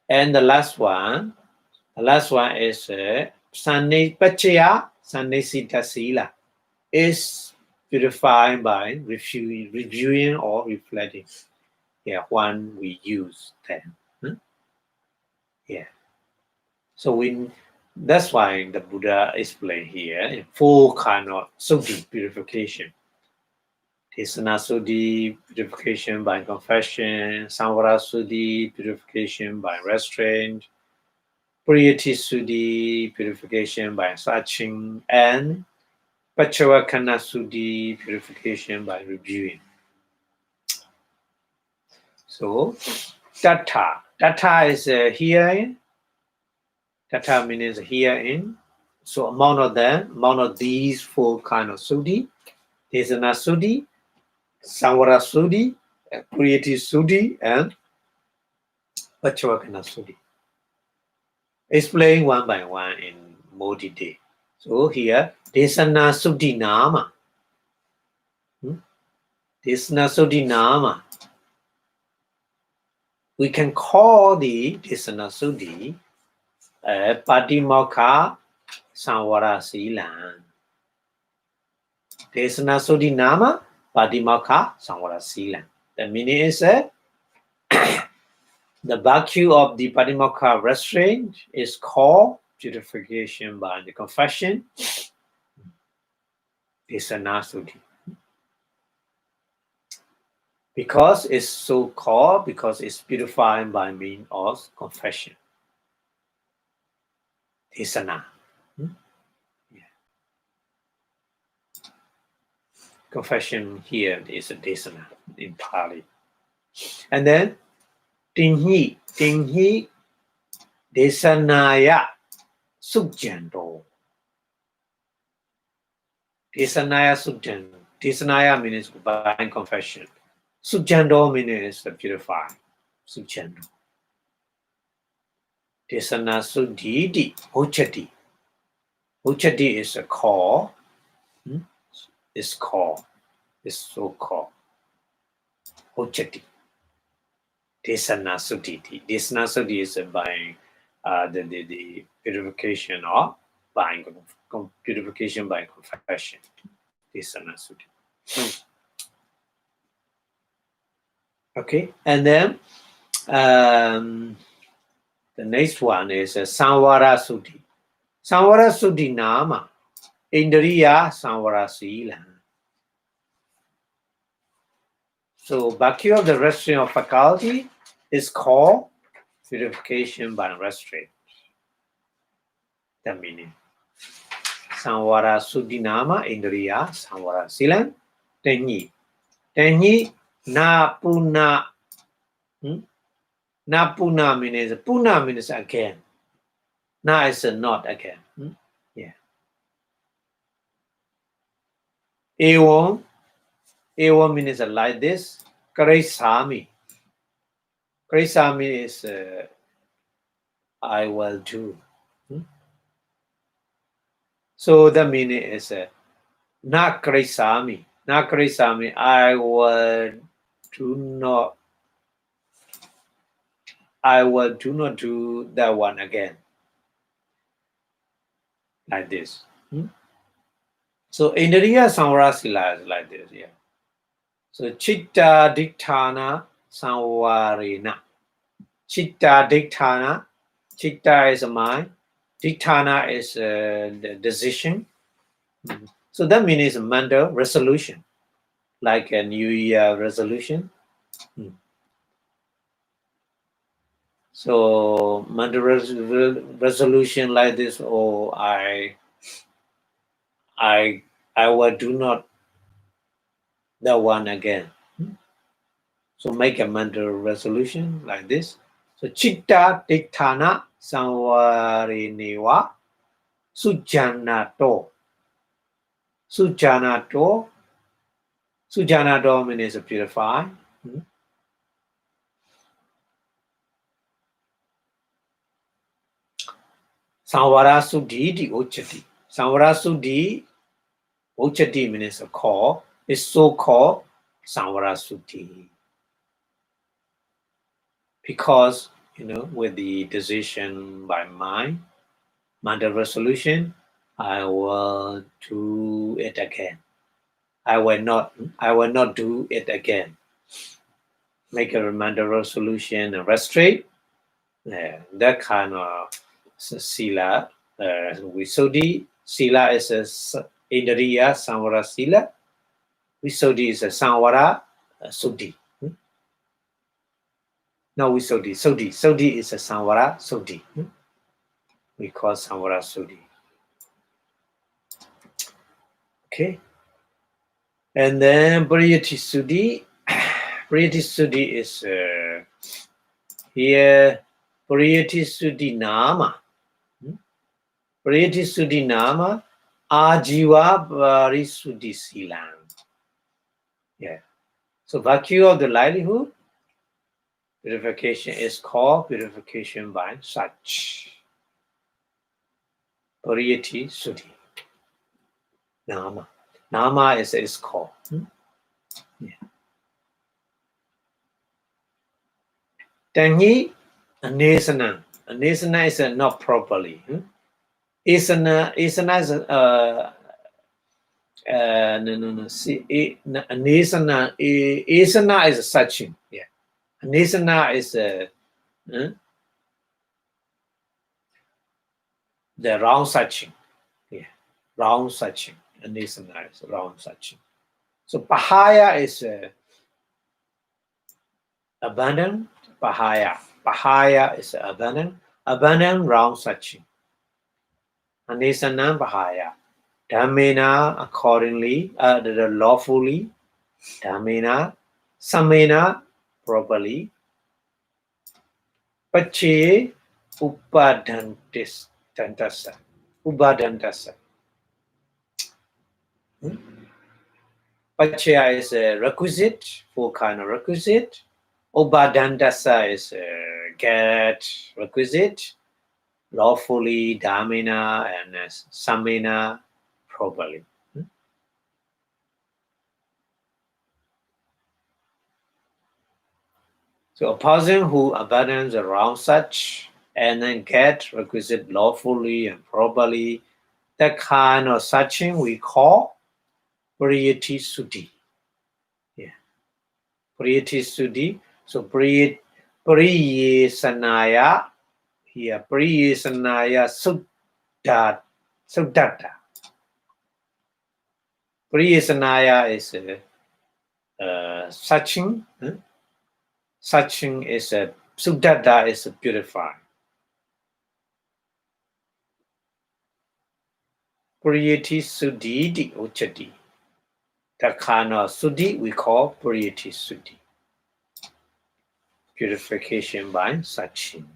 And the last one is Pachaya Sannesita Sila. Is purified by reviewing or reflecting. Yeah, one we use then. Yeah. So that's why the Buddha explained here in 4 kind of Suddhi purification. Desana Suddhi, purification by confession, Samvara Suddhi, purification by restraint, Priyati Suddhi, purification by searching, and Pachavakana Suddhi, purification by reviewing. So, Tattha. Tattha is hearing. Tattha means hearing. So, amount of these 4 kind of Suddhi, Desana Suddhi, Samvara Suddhi, Priyati Suddhi, and Pachavakana Suddhi. Explain one by one in more detail. So here, Desana Suddhi Nama. Desana Suddhi Nama. We can call the Desana Suddhi Patimokkha Samvara Sila. Desana Suddhi Nama Patimokkha Samvara Sila. The meaning is the virtue of the Patimokkha restraint is called purification by the confession. Desana Suddhi. Because it's so called, because it's purified by means of confession. Desana. Yeah. Confession here is a desana in Pali. And then Tinghi Desanaya Sujjando. Desanaya Sujjando. Desanaya means by confession. Sujjando means purify. Sujjando. Desana Suddhiti Uchati. Uchati is a call. It's called. It's so called. Uchati. Desana Suddhiti. Desana Suddhi is by the purification or by purification by confession. Desana Suddhi. Okay, and then the next one is Samvara Suddhi. Samvara Suddhi Nama. Indriya Samvara Sila. So virtue of the restraint of faculty is called purification by restraint. The meaning. Samvara Suddhi Nama Indriya Samvara Sila. Tenyi. Tenyi na puna. Na puna means again. Na is not again. Yeah. Evam means like this. Karisami. Karisami is I will do. So the meaning is na karisami. Na karisami. I will do not do that one again. Like this. So Indriya Samvara Sila is like this, yeah. So Chitta Dikthana Samvarena. Chitta Dikthana. Chitta is a mind. Dikthana is the decision. So that means mental resolution, like a New Year resolution. So mental resolution like this, oh, I will do not that one again. So make a mental resolution like this. So Chitta Dikthana Samvarinewa Sujanato. Sujanato. Sujanato means purify. Samvara Suddhi di Uchati. Samvara Suddhi, Uchati means a call, is so called Samvara Suddhi. Because, with the decision by mind, mental resolution, I will do it again. I will not do it again. Make a mental resolution and restraint. That kind of sila, Visuddhi. Sila is a Indriya Samvara Sila. Visuddhi is a Samvara Suddhi. No, Visuddhi. Suddhi is a Samvara Suddhi. We call Samvara Suddhi. Okay. And then Pariyati Suddhi. Pariyati Suddhi is here. Pariyati Suddhi Nama. Pariyati Suddhi Nama. Ajiva Parisuddhi Silam. Yeah. So virtue of the livelihood, purification is called purification by such. Pariyati Suddhi. Nama. Nama is called. Yeah. Tangi Anesana. Anesana is not properly. Asana is no. See, Anesana. Asana is searching. Yeah. Anesana is the round searching. Yeah. Round searching. Anesana is round searching. So Pahaya is abandon. Pahaya. Pahaya is abandon. Abandon round searching. Anesana Pahaya. Dhammena accordingly, lawfully. Dhammena. Samena properly. Pache upadantasa. Ubadantasa. Pachaya is a requisite, four kind of requisite. Ubadantasa is get requisite, lawfully, Dhammena, and Samena properly. So a person who abandons the wrong such and then get requisite lawfully and properly, that kind of searching we call Pariyati Suddhi. Yeah. Pariyati Suddhi. So Pariyasanaya here. Pariyasanaya Suddhata. Pariyasanaya is searching. Searching is a Suddhata is a purify. Pariyati Suddhi di Uchati. That kind of Suddhi we call Pariyati Suddhi. Purification by searching.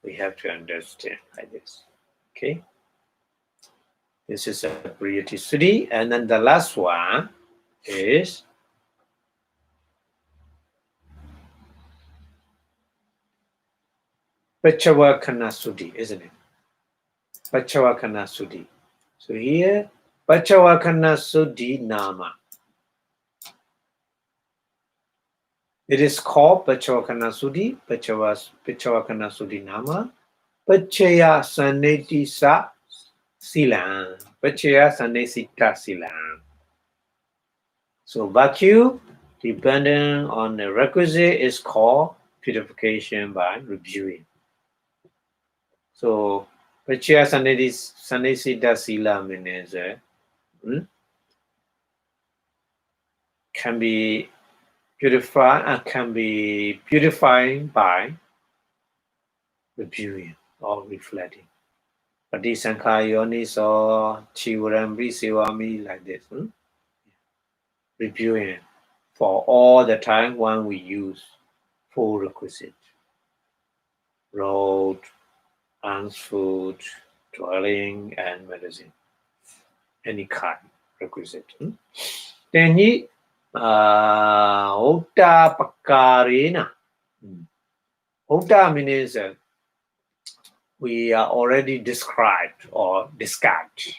We have to understand like this. Okay. This is a Pariyati Suddhi. And then the last one is Pachavakana Suddhi, isn't it? Pachavakana Suddhi. So here, Pachavakana Suddhi Nama. It is called Pachavakana Suddhi, Pachavakana Suddhi Nama, Pachaya Saneti Sa Silang. Pachaya Sannesita Silang. So virtue depending on the requisite is called purification by reviewing. So Pachaya Sannesita Sila means can be purified and can be purified by reviewing or reflecting. Patisankha Yoniso Chivarambi Sivami like this. Reviewing for all the time when we use four requisites. Road, food, dwelling, and medicine. Any kind requisite. Then he Utta Pakarina. Utta means we are already described or described.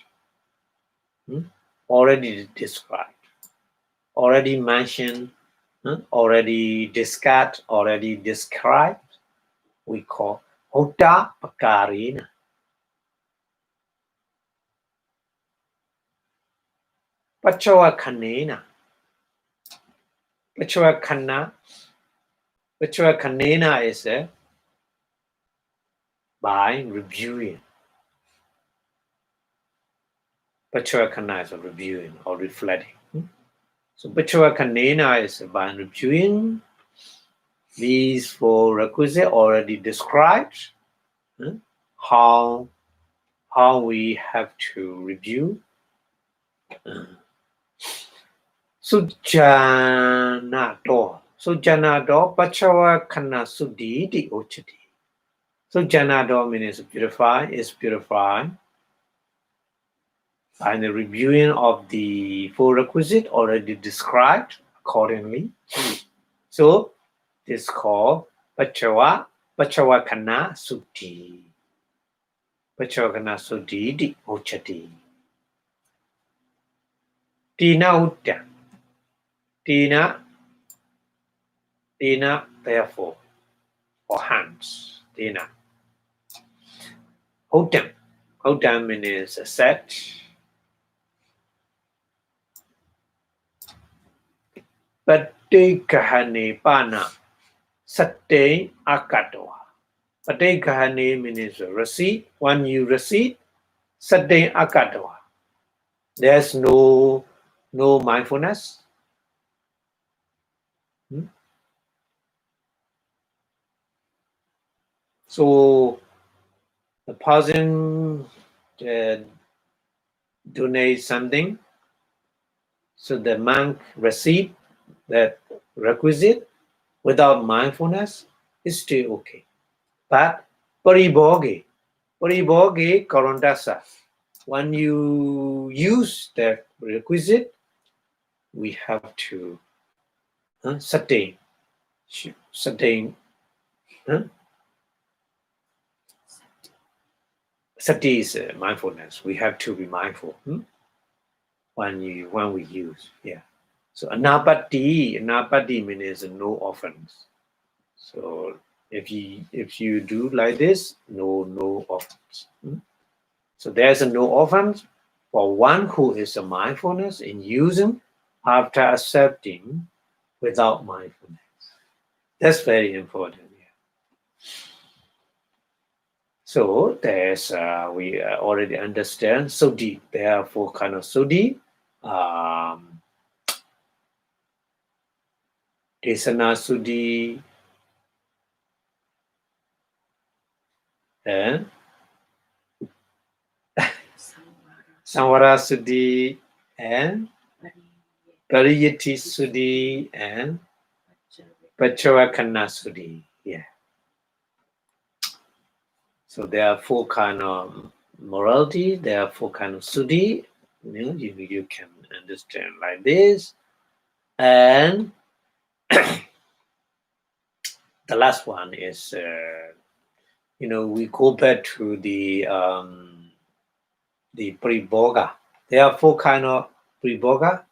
Already described. Already mentioned. Already discussed. Already described. We call Utta Pakarina. Pachawa Kanena. Pachawa Kanena is by reviewing. Pachawa Kanena is reviewing or reflecting. So Pachawa Kanena is by reviewing these four requisites already described. How we have to review. Sujanato. Sujanato Pachawa Kana Sudi di Ochati. Sujanato means purified, is purified by the reviewing of the four requisites already described accordingly. So this is called Pachawa Kana Sudi. Pachawa Kana Sudi di Ochati. Tina Utta. Tina, therefore, or hands. Tina. Hodam. Hodam means a set. Patikahane pana. Sate akatoa. Patikahane means receipt. When you receipt, sate akatoa. There's no mindfulness. So the person donates something, so the monk receive that requisite without mindfulness is still okay. But pariboge karandasa. When you use that requisite, we have to sustain. Sati is mindfulness. We have to be mindful when we use. Yeah. So anapati means no offense. So if you do like this, no offense. So there's a no offense for one who is a mindfulness in using after accepting without mindfulness. That's very important. So there's we already understand sudi. There are four kind of sudi. Desana sudi and samvara sudi and pariyati sudi and pachavakana sudi. Yeah. So there are four kind of morality. There are four kind of sudi. You can understand like this. And the last one is, we go back to the priboga. There are four kind of priboga.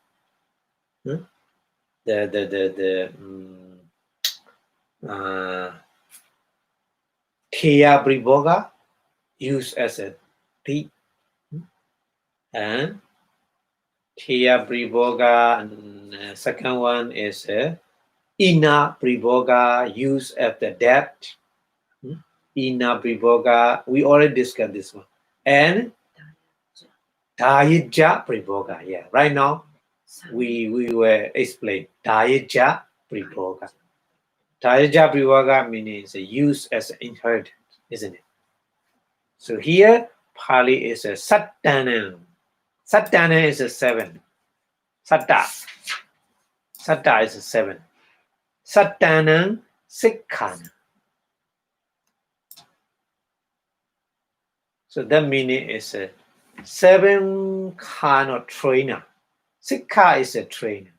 Kya priboga used as a tea. and Tiya Priboga, and second one is Ina Priboga, use at the depth. Ina Priboga, we already discussed this one. And Dayija Priboga, yeah. Right now, we were explain Dayija Priboga. Dayija Priboga means use as an inheritance, isn't it? So here, Pali is a Sattana. Sattana is a 7. Satta. Satta is a 7. Sattana Sikkana. So that meaning is a 7 kind of trainer. Sikha is a trainer.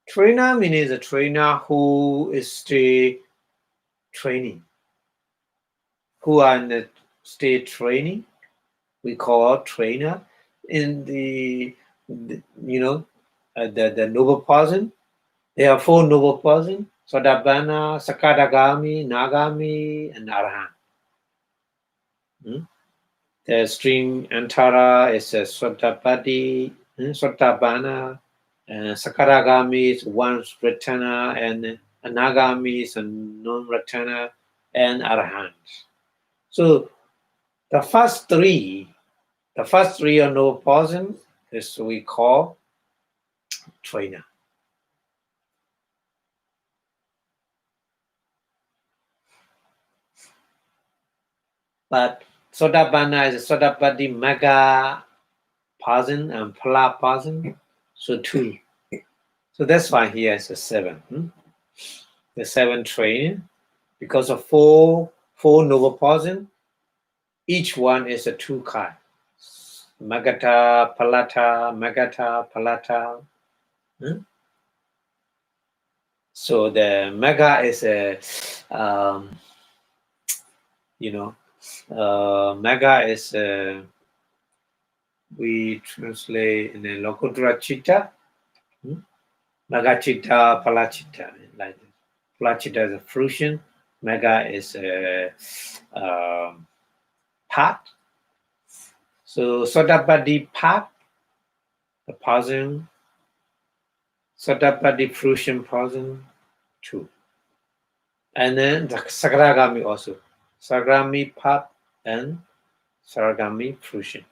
Trainer means a trainer who is still training. Who are in the state training, we call trainer. In the noble person, there are 4 noble persons: Sotapanna, Sakadagami, Nagami, and Arahant. The string Antara is a Sotapati, Sotapanna, Sakadagami is one returner, and Anagami is a non-returner, and Arahant. So the first three are noble persons, is we call trainer. But Sotapanna is a Sotapati mega person and Pala person, so 2. So that's why here is a 7. The 7 trainer, because of 4 noble person, each one is a 2 kind. Magata, Palata, Magata, Palata. So the mega is a mega is we translate in the Lokottara Chitta, Mega Chitta, Palachita, like this. Palachita is a fruition, mega is a part. So Sotapati part, the person, Sotapati fruition person, 2. And then the Sagragami also. Sagrami part and Saragami fruition.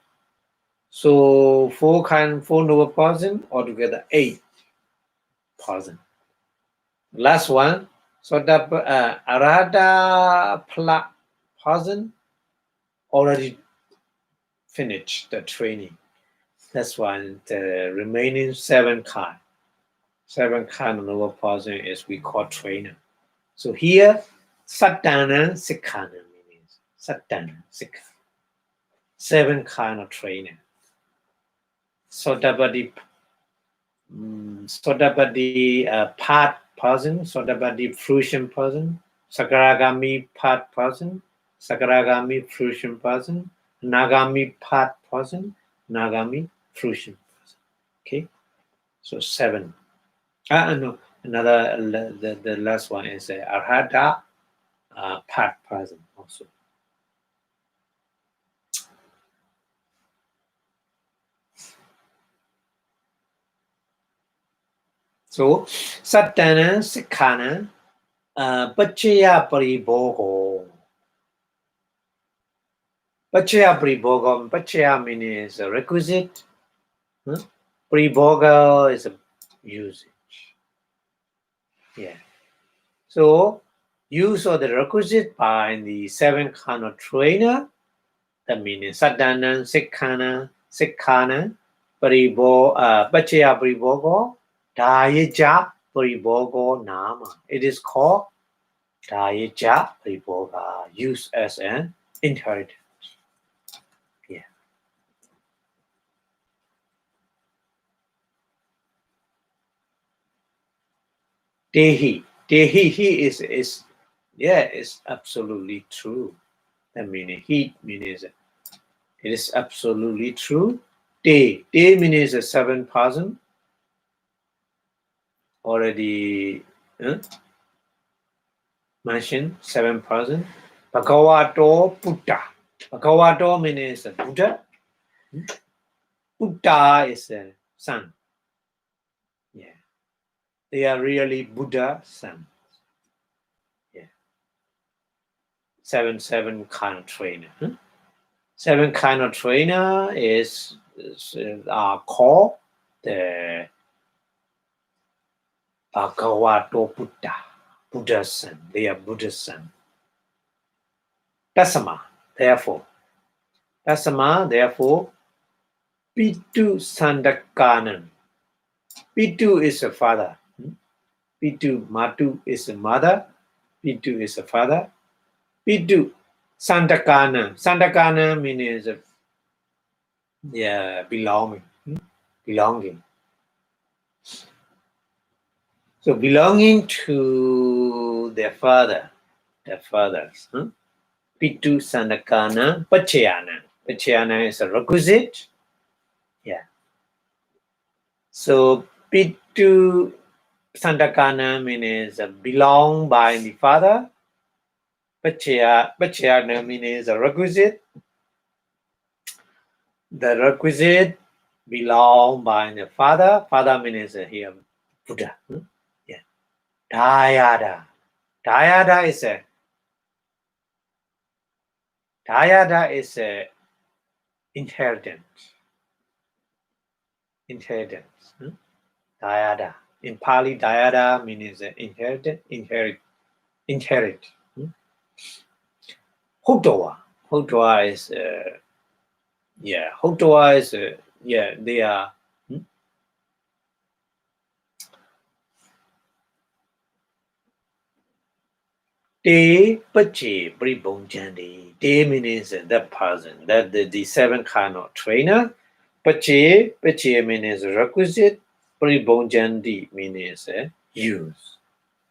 So 4 noble person, altogether 8 person. Last one, Arahata Pala person already finished the training. That's why the remaining 7 kind of noble person is we call trainer. So here, Sattana Sikkana means Sattana Sikkana. 7 kind of trainer. Sotapati part person, Sotapati fruition person, Sakaragami part person, Sakaragami fruition person, Nagami part person, Nagami fruition person. Okay, so 7. No, another the last one is Arhata part person also. So Sattana Sikkana Pachaya Paribogo. Pachaya Paribogo. Pachaya means a requisite. Pariboga is a usage. Yeah. So use of the requisite by the 7 kind of trainer. That means Sattana Sikkana Pachaya Paribogo. Dayaja Paribogo Nama. It is called Dayaja Pariboga, used as an inheritance. Yeah. Dehi is absolutely true. That means he means it is absolutely true. Day means a 7 person. Already mentioned 7 person. Bhagavato Buddha. Bhagavato means Buddha. Buddha is a son. Yeah. They are really Buddha sons. Yeah. 7 kind of trainer. 7 kind of trainer are called the Bhagavato Buddha. Buddha son. They are Buddha son. Tasama, therefore. Pitu Sandakanan. Pitu is a father. Pitu Matu is a mother. Pitu is a father. Pitu Sandakana. Sandakana means belonging. Belonging. So belonging to their father. Their fathers. Pitu Sandakana. Pachayana. Pachayana is a requisite. Yeah. So Pitu Sandakana means belong by the father. Pachayana means a requisite. The requisite belong by the father. Father means here Buddha. Yeah. Dayada. Dayada is a inheritance. Inheritance. Dayada. In Pali, dayada means inherit. Hotoa. Hotoa is Hotoa is they are Te Pache Bribonjandi. Te means that person, that the 7 kind of trainer. Pache means requisite. Bribonjandi means use.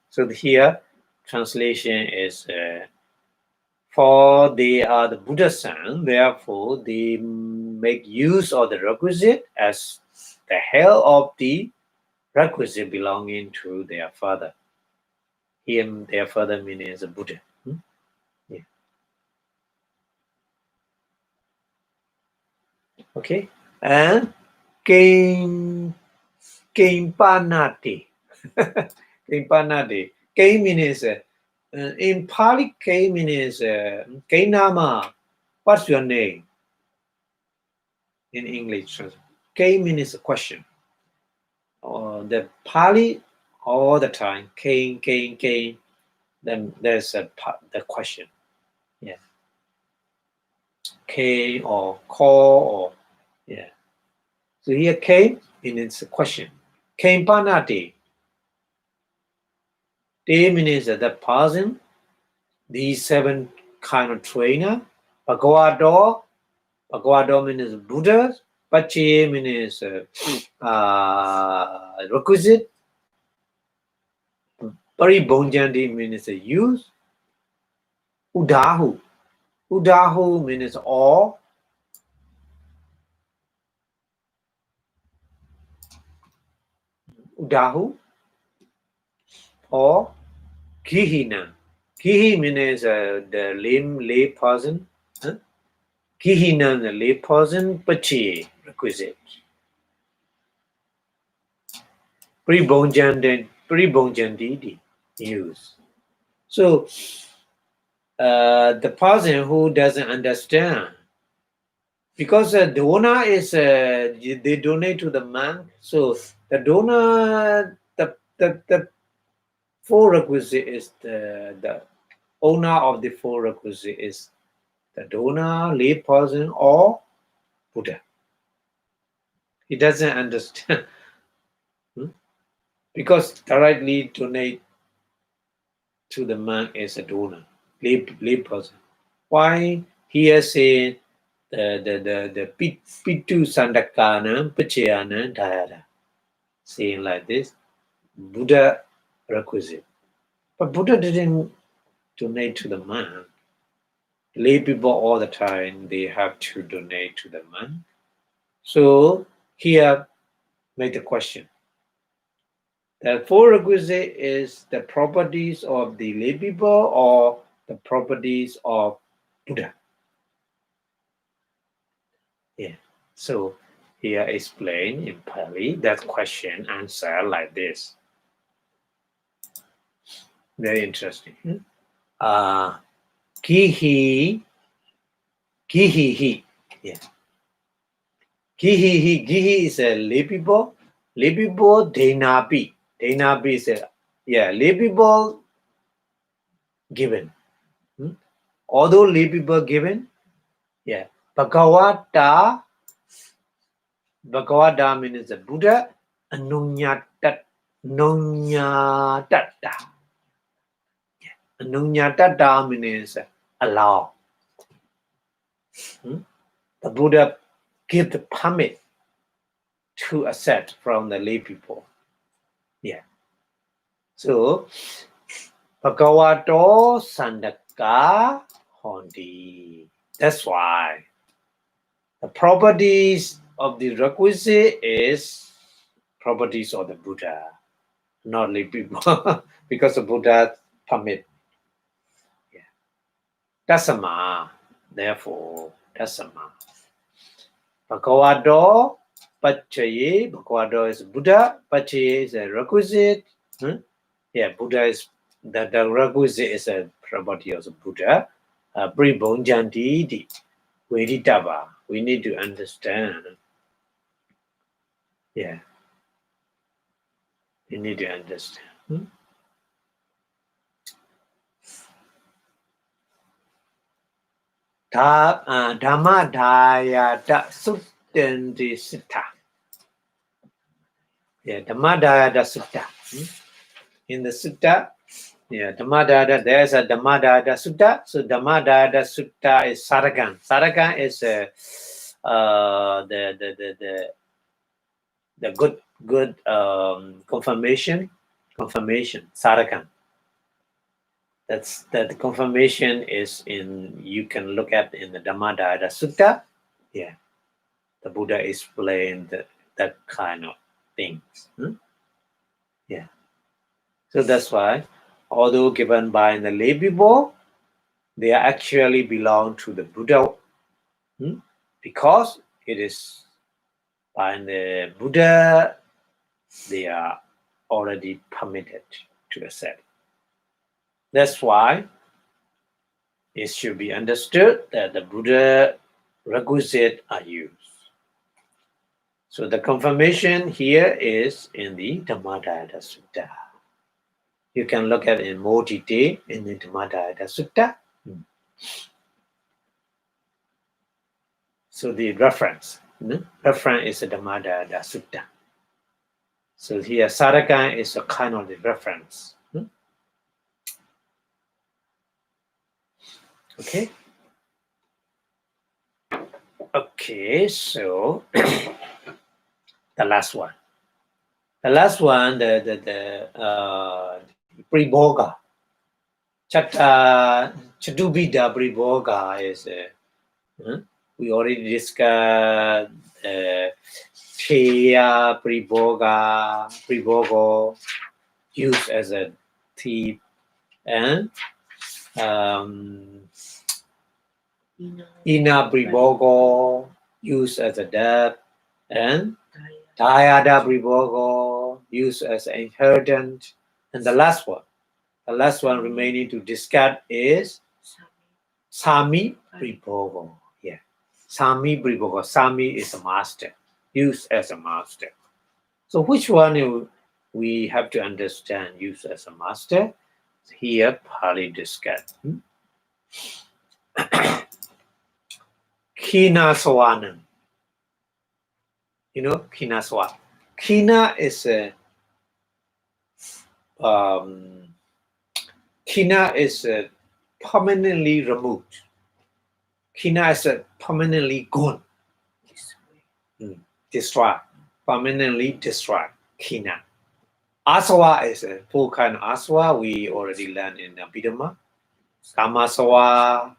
So here translation is for they are the Buddha son, therefore they make use of the requisite as the hell of the requisite belonging to their father. Him, their father means a Buddha. Yeah. Okay. And Kaimpanati. Kaimpanati. Kaim means in Pali, Kaim means Kainama. What's your name? In English. Kaim means a question. The Pali all the time, Kain. Then there's the question. Yeah. K or call or yeah. So here K means a question. Kaimpanati. Te means the person. These 7 kind of trainer. Bhagavado means Buddha. Pache means requisite. Paribonjandi means use. Udahu means all. Udahu or Kihina. Kihi means the lay person. Kihina, the lay person. Pachi, requisite. Pribonjandi, use. So the person who doesn't understand, because the donor is they donate to the monk, so the donor, the 4 requisite is the owner of the 4 requisite is the donor, lay person, or Buddha. He doesn't understand because directly donate to the monk is a donor, lay person. Why here say the Pitu Sandakana Pachayana Dayada, saying like this, Buddha requisite. But Buddha didn't donate to the monk. Lay people all the time, they have to donate to the monk. So here make the question. The 4 requisite is the properties of the lay people or the properties of Buddha. Yeah. So here explain in Pali that question answer like this. Very interesting. Gihi, yeah. Gihi is a lipibo Denabi. Denabi is a, lipibo given. Although lipibo given, Bhagavata means the Buddha, Anunyatata. Anunyatata means allow. The Buddha give the permit to accept from the lay people. So, Bhagavato Sandaka Hondi. That's why the properties of the requisite is properties of the Buddha, not lay people, because the Buddha permit. Dasama, therefore, Dasama. Bhagavato Pachaye, Bhagavato is Buddha, Pachaye is a requisite. Buddha is the requisite is a property of the Buddha. Pribonjanti, Veditava. We need to understand. We need to understand. Dhamma Dayata Suttanti Sutta. Dhamma Dayata Sutta. In the Sutta, Dhamma Dayata, there's a Dhamma Dayata Sutta. So Dhamma Dayata Sutta is Saragan. Saragan is the good confirmation. Saragan. That the confirmation is in, you can look at in the Dhamma Dayata Sutta. The Buddha explained that kind of things. So that's why, although given by the lay people, they actually belong to the Buddha, because it is by the Buddha, they are already permitted to accept. That's why it should be understood that the Buddha requisite are used. So the confirmation here is in the Dhamma Dayata Sutta. You can look at it in more detail in the Dhamma Dayata Sutta. So the reference is the Dhamma Dayata Sutta. So here Saragan is a kind of the reference. Okay, so the last one. The Priboga. Chatubida Priboga is, we already discussed Cheya Pribogo, used as a thief, and Ina Pribogo, used as a debt, and Dayada Pribogo, used as an inheritance. And the last one remaining to discuss is Sami Pribogo. Sami Pribogo. Sami is a master, used as a master. So which one we have to understand used as a master? Here, Pali discussed. Kina Sawanam. You know, Kina Sawan. Kina is a permanently removed. Kina is permanently gone. Destroyed. Permanently destroyed. Kina. Asawa is a full kind of asawa. We already learned in Abhidhamma. Kamasawa,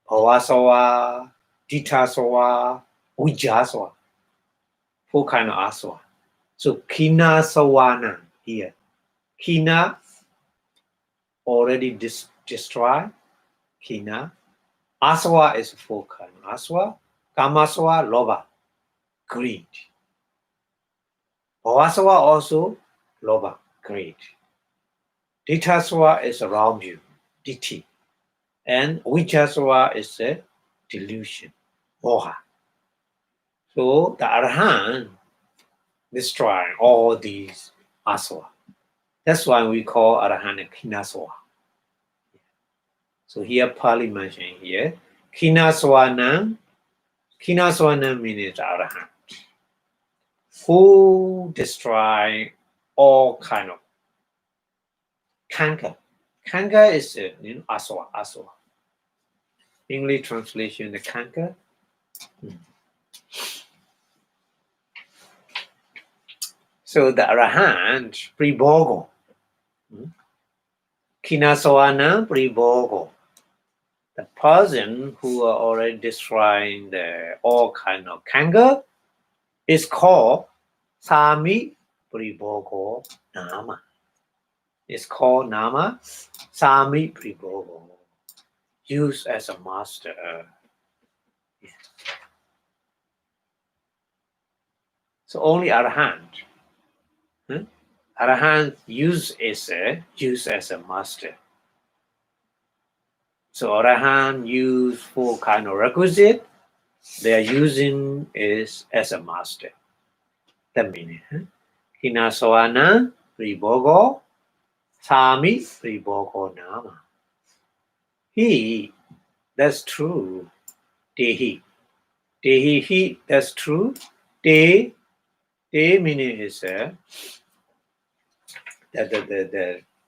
Bhavasawa, Ditasawa, Vijasawa. Full kind of asawa. So Kina Sawana here. Kina already destroyed. Kina. Asawa is full kind of asawa. Kamasawa, Loba. greed. Bhavasava also lobha, greed. Ditthasava is around you, ditti. And vijjasava is a delusion, moha. So the Arahant destroy all these asava. That's why we call Arahant Khinasava. So here Pali mentioned here, Khinasvanam means Arahant, who destroy all kind of kanka. Kanka is asava. English translation, the kanka. So the Arahant, Pribhogo. Khinaswana Pribhogo. The person who are already destroying all kind of kanka is called Sami Pribhogo Nama. It's called Nama Sami Pribhogo. Used as a master. So only Arahant. Arahant used as a master. So Arahant use 4 kind of requisite. They are using is as a master. That meaning. Khinaswana Pribhogo Sami Pribhogo Nama. He, that's true. Tehi, he, that's true. Te meaning is the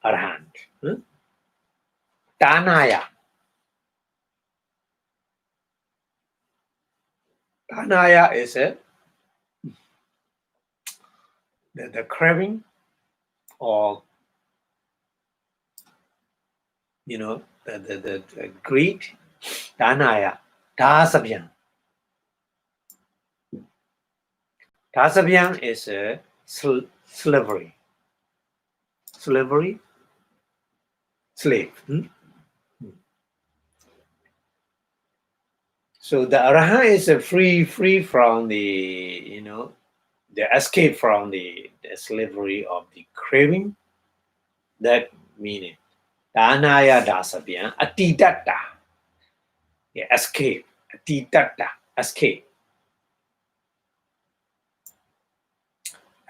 Arahant. Tanaya. Tanaya is the craving or the greed. Tanaya. Dasabhyang. Dasabhyang is slavery. Slavery, slave. So the Arahant is free from the the escape from the slavery of the craving. That meaning Tanaya Dasabhyang Atitatta. Escape. Atitatta. Escape.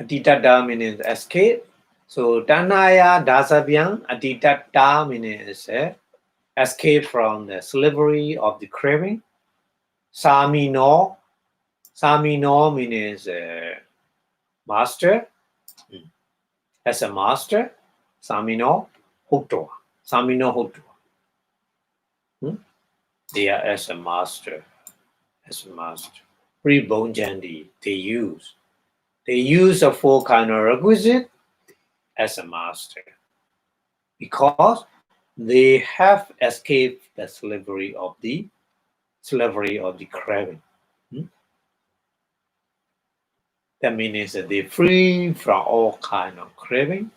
Atitatta means escape. So Tanaya Dasabhyang Atitatta means escape from the slavery of the craving. Samino means master. As a master, Samino Hutto. They are as a master. Pribonjandi, they use a 4 kind of requisite as a master because they have escaped the slavery of the craving. That means that they're free from all kind of craving,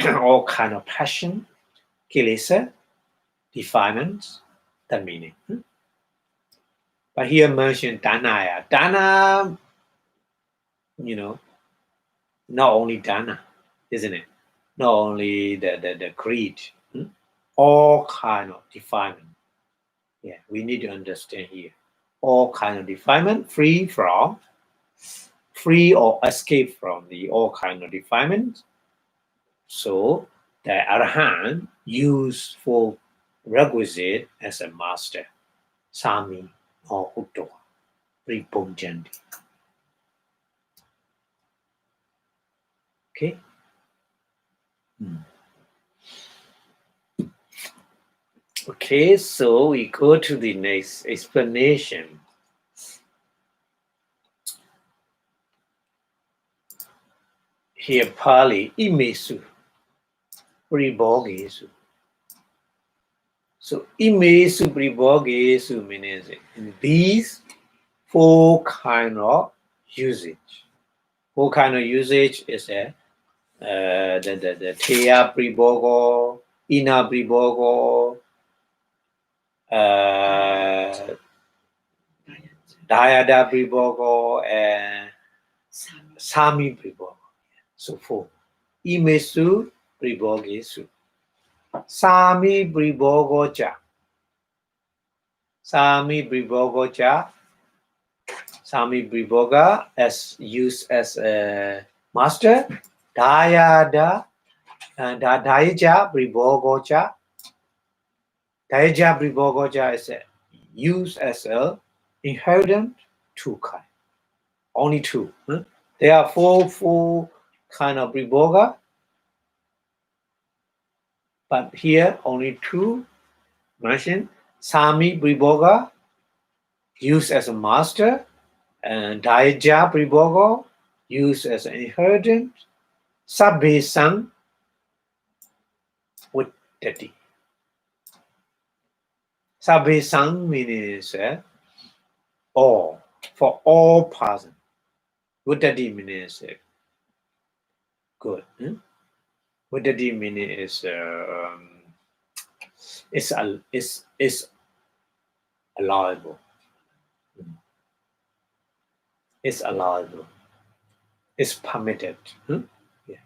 all kind of passion, kilesa, defilements. That meaning. But here mentioned Dhanaya. Dana, not only Dana, isn't it? Not only the greed, all kind of defilement. Yeah, we need to understand here. All kind of defilement, free or escape from the all kind of defilement. So the Arahant use 4 requisite as a master. Sami or Hutto. Pribonjandi. Okay. Okay, so we go to the next explanation. Here Pali Imesu Pribhogesu. So Imesu Pribhogesu means these 4 kind of usage. 4 kind of usage is the Teya Pribhogo, Ina Pribhogo, Dayada Bribogo, and Sami Bribogo. So 4. Imesu Bribogesu. Sami Bribogo Cha. Sami Bribogo Cha. Sami Briboga as used as a master. Dayada and Daija Bribogo Cha. Daija Bribogo Cha is used as a inherent 2 kind. Only 2. Huh? There are 4 kind of Briboga, but here only 2 mentioned. Sami Briboga used as a master, and Daija Bribogo used as an inheritance. Sabbe Sang with Tati. Sabbe Sang means all, for all persons. Buddhati means good. Buddhati means is allowable. It's allowable. It's permitted. Yeah.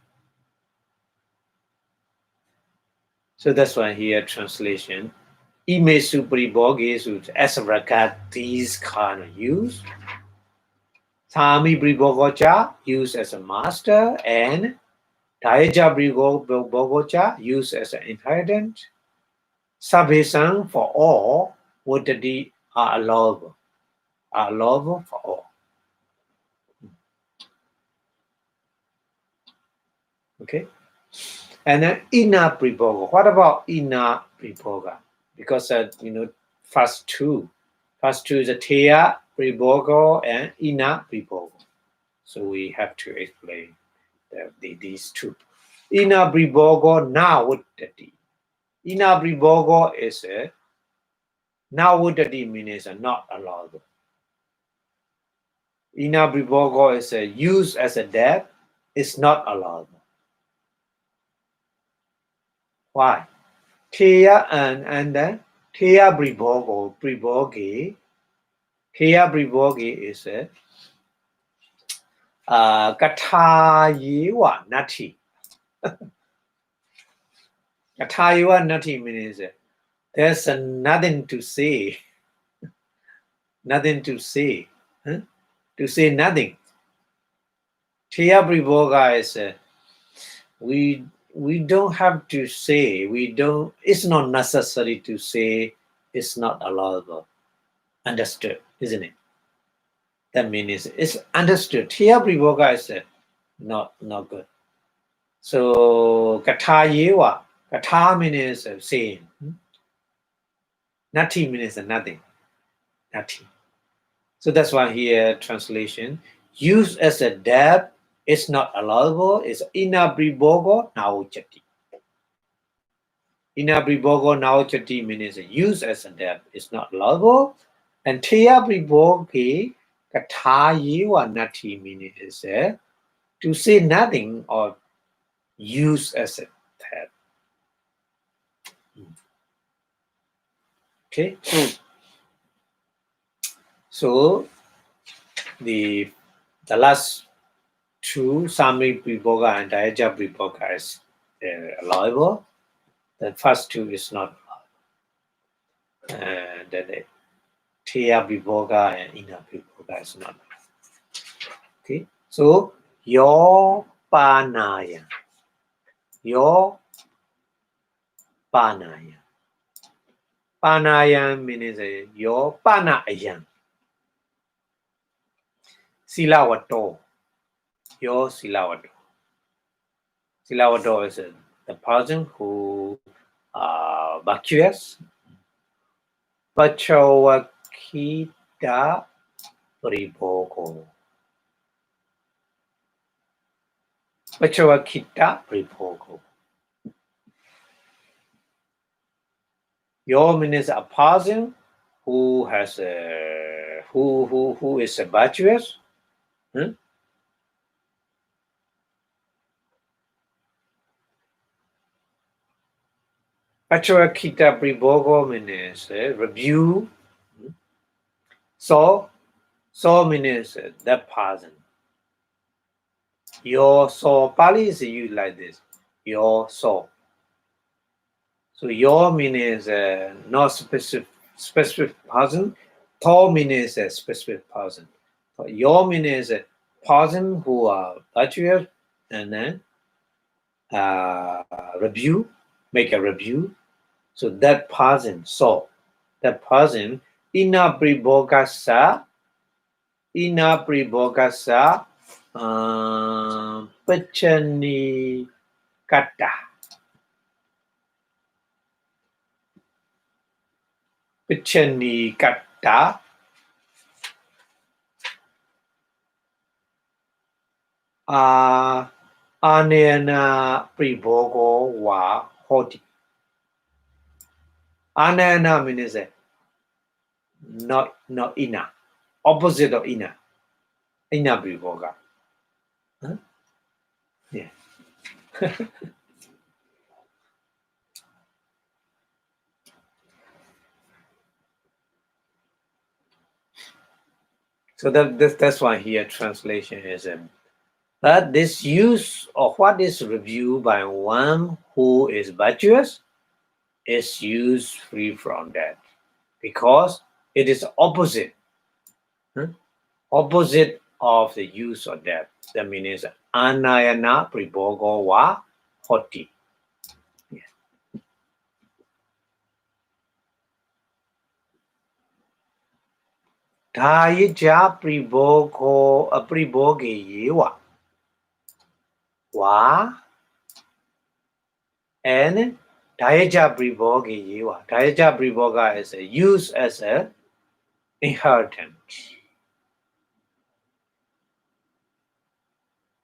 So that's why here translation. Imesu Bribogesu as regard these kind of use. Sami Bribogocha used as a master, and Daija Bribogocha used as an inheritance. Sabesang for all would are allowable. Are allowable for all. Okay. And then Ina Briboga. What about Ina Briboga? Because first two is a Tea Bribogo and Ina Bribogo. So we have to explain these 2. Ina Bribogo now with the Ina Bribogo is now with the means not allowable. Ina Bribogo is used as a debt. It's not allowable. Why? Tea and then Tea Bribogi is Katayiwa Nati. Katayiwa Nati means there's nothing to say. Nothing to say. To say nothing. Tea Briboga is we don't have to say, it's not necessary to say, it's not allowable. Understood, isn't it? That means it's understood. Tia Briboga is not good. So Katayewa, Kata means saying. Nati means nothing. Nati. So that's why here translation, used as a debt is not allowable. It's Ina Bribogo Nauchati. Ina Bribogo Nauchati means used as a debt is not allowable. And Tia Bribogi Katayewa Nati means to say nothing or use as a debt. Okay. So the last 2, Sami Briboga and Daija Briboga is allowable. The first 2 is not allowable. And then the Tia Briboga and Ina Briboga is not allowable. Okay. So your Panaya. Your Panaya. Panaya means your Panayan. Silawato. Your Silawato. Silawato is the person who virtuous. Vachowakita Bribogo. Vachowakita Bribogo. Your means a person who has who is virtuous. Vachowakita Bribogo means review. So So means that person. Your soul, Pali is used like this. Your soul. So your means not specific person. To means a specific person. So your means a person who are virtuous and then review, make a review. So that person, so that person, ina pribogasa, pachani kata. Pachani kata. Anayana pribogo wa hoti. Anayana means not ina. Opposite of ina. Ina priboga. Huh? Yeah. So that's why here translation is that this use of what is reviewed by one who is virtuous is used free from that because it is opposite. Opposite of the use of that. That means anayana pribogo wa hoti. Dayaja pribogo priboge yewa. Wa and Dayaja priboge yewa. Dayaja priboga is used as a inheritance.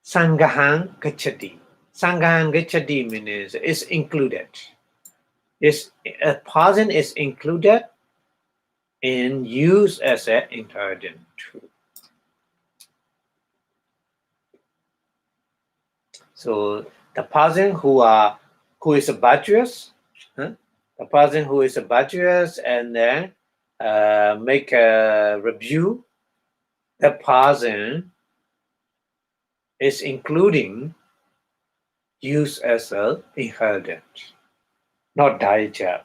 Sangahan gachati. Sangahan gachati means is included. Is a person is included in use as an inheritance. So the person who is virtuous, the person who is virtuous and then make a review, the person is including use as a inheritance, not daija,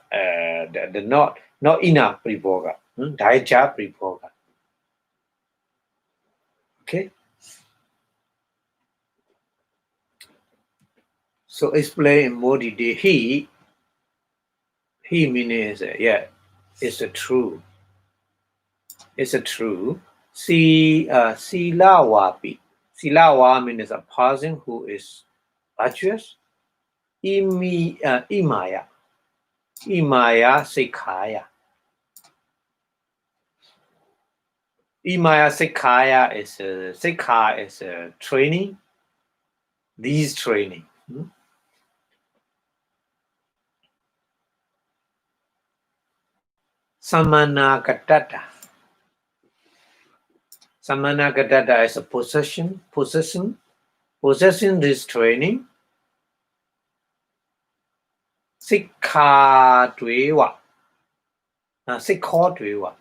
not ina priboga, daija priboga. Okay. So explain in more detail. He means it's a true. It's a true. Silawapi. Silawa means a person who is virtuous. Imaya. Imaya Sikaya. Imaya Sikaya is Sikha is training. These training. Samanagatata. Samanagatata is a possession. Possessing this training. Sikha Dwewa. Sikha Dwewa.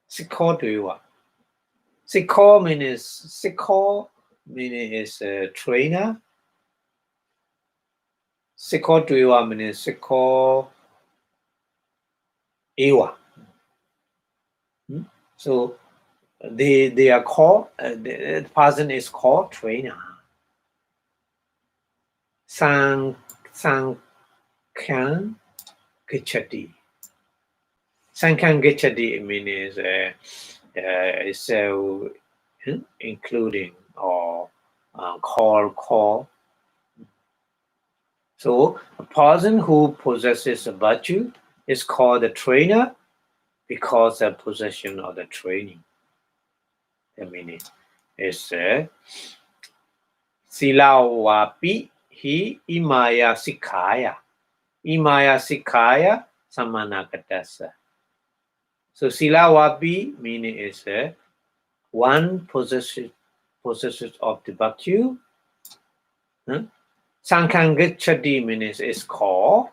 Sikha Dwewa. Sikha means is a trainer. Sikha Dwewa means Sikha Ewa. So they are called, the person is called trainer. Sankhan Gachati. Sankhan Gachati means including or call. So a person who possesses a virtue is called a trainer because of possession of the training. The meaning is Silawapi hi imaya sikaya. Imaya sikaya samanakatasa. So Silawapi meaning is one possesses of the virtue. Sankhan Gachati means is called.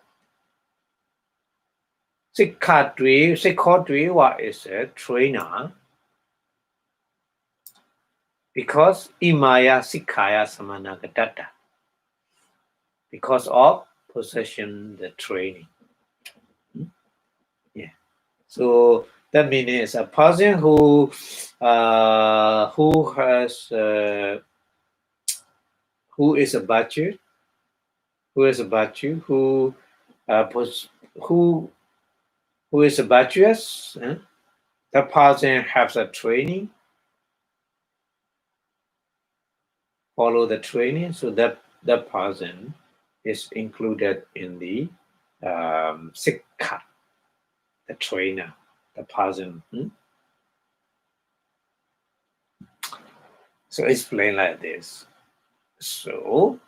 Sikha Dwewa is a trainer. because imaya sikhaya samanagatata, because of possession, the training. Yeah. So that means a person who has who is a virtue, who is virtuous. That person has a training, follow the training, so that person is included in the sikha, the trainer, the person. So explain like this. So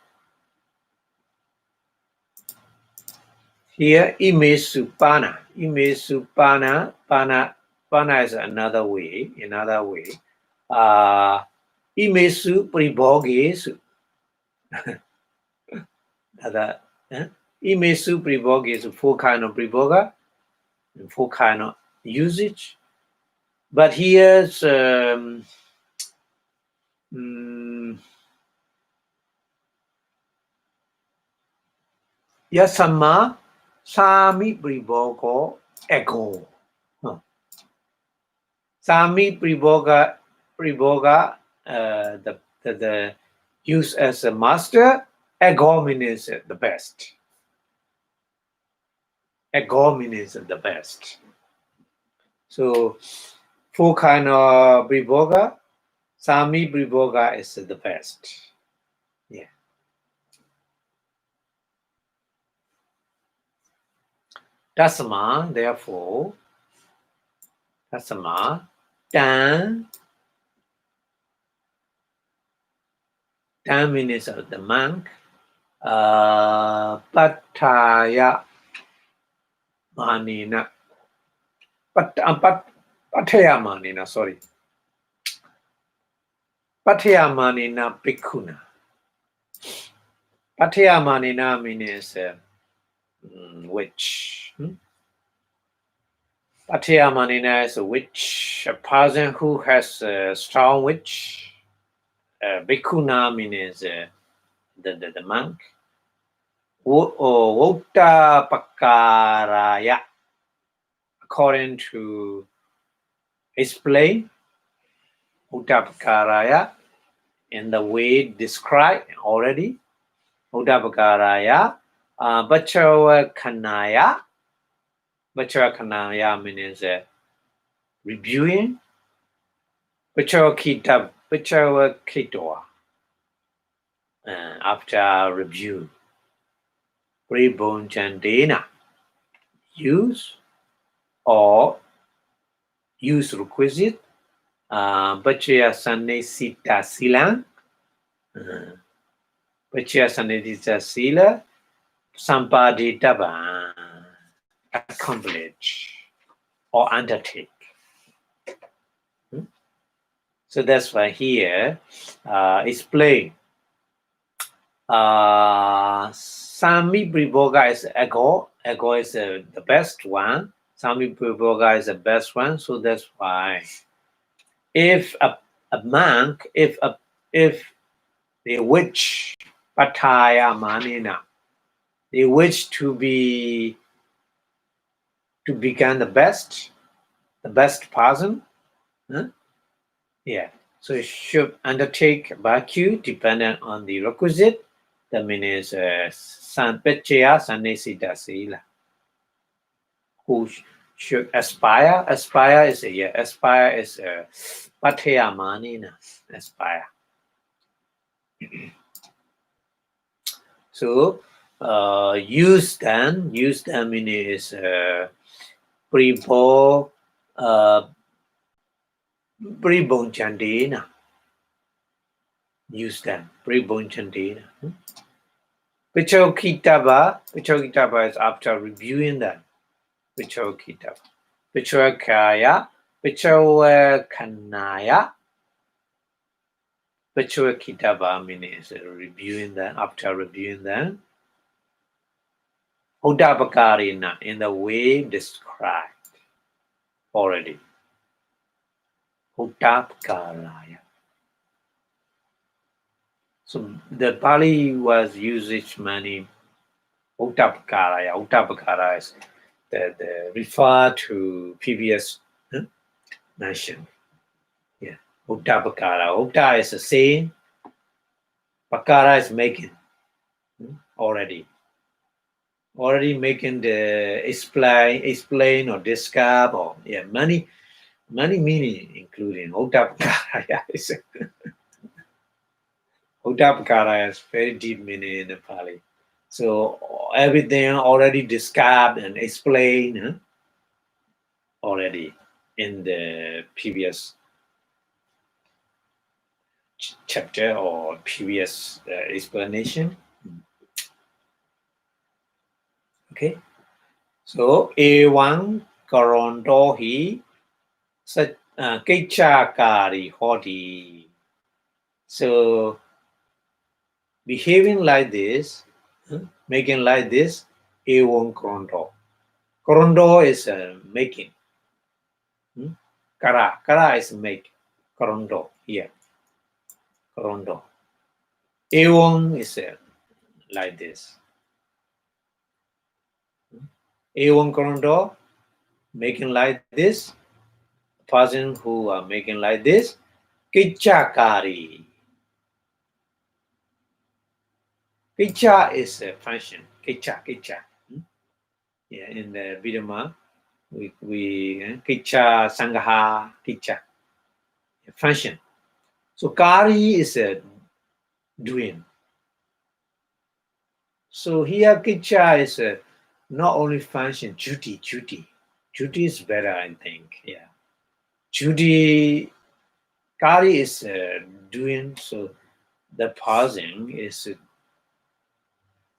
here imesupana. Pana is another way. Imesu pribogesu. Imesu pribogesu, 4 kind of priboga, and 4 kind of usage. But here's Yasama Sami Pribogo Ego. Sami Priboga, the use as a master, Ego means the best. Ego means the best. So 4 kind of Priboga, Sami Priboga is the best. Yeah. Dasama, therefore, Dan means the monk. Pataya Manina. Pataya Manina, sorry. Pataya Manina Bhikkhuna. Pataya Manina means witch. Pataya Manina is a witch, a person who has a strong witch. Bhikkhuna means the monk. Vota Pakaraya, according to explain, Vota Pakaraya, in the way described already. Vota Pakaraya, Bachava Kanaya. Bachava Kanaya means reviewing. Bachava Kitoa, after review. Pribonjandena, use or use requisite. Bachaya Sannesita Sila. Bachaya Sannesita Sila. Sampaditava, accomplish or undertake. So that's why here explain. Sami Priboga is ego. Ego is the best one. Sami Priboga is the best one. So that's why if a monk, if they wish Pataya Manina, they wish to become the best person. Yeah. So it should undertake virtue dependent on the requisite. That means Sanpechaya Sannesita Sila. Who should aspire? Aspire is Pataya Manina. Aspire. So use them means Pribonjandena. Use them. Pribonjandena. Vichokitava is after reviewing them. Vichokitava. Vichokaya. Vichokanaya. Vichokitava means reviewing them, after reviewing them. Udapakarina, in the way described already. Udapakaraya. So the Pali was usage many Uttapakara. Uttapakara is the refer to previous mention. Yeah. Uttapakara. Utta is a saying. Pakara is making already. Already making the explain or describe or many meaning including Uttapakara. Yeah, Uttapakara has very deep meaning in the Pali. So everything already described and explained already in the previous chapter or previous explanation. Okay. So A1 Korondohi Kichakari Hoti. So behaving like this, making like this, A1 Korondo. Korondo is making. Kara is make. Korondo here. Korondo. A1 is like this. A1 Korondo making like this. Person who are making like this. Kichakari. Kicha is a function. Kicha. Yeah, in the Abhidhamma, we Kicha Sangaha Kicha function. So Kari is a doing. So here Kicha is a not only function, duty. Duty is better, I think. Yeah. Duty, Kari is doing, so the person is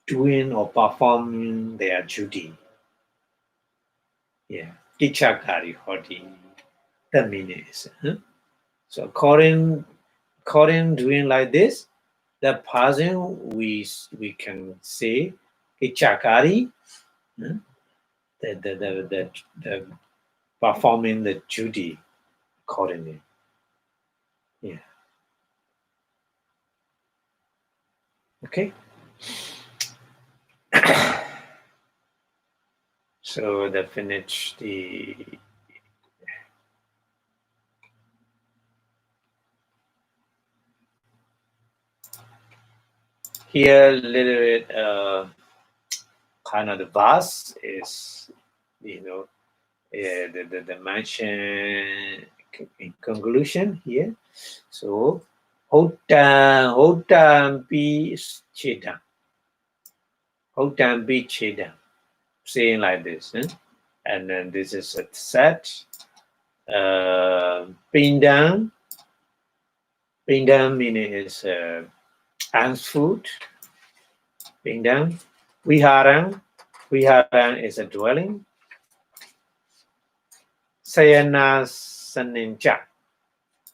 doing or performing their duty. Yeah. Kicha Kari Hoti. The meaning is. So according doing like this, the person we can say Kichakari, the performing the duty accordingly. Yeah. Okay. So that finish the here a little bit kind of the verse is the mention in conclusion here. So Hotam Pi Chedam. Hotam Pi Chedam. Saying like this. And then this is a set. Pindam. Pindam meaning is ants food. Pindam. Viharang. Viharang is a dwelling. Sayana Sanincha.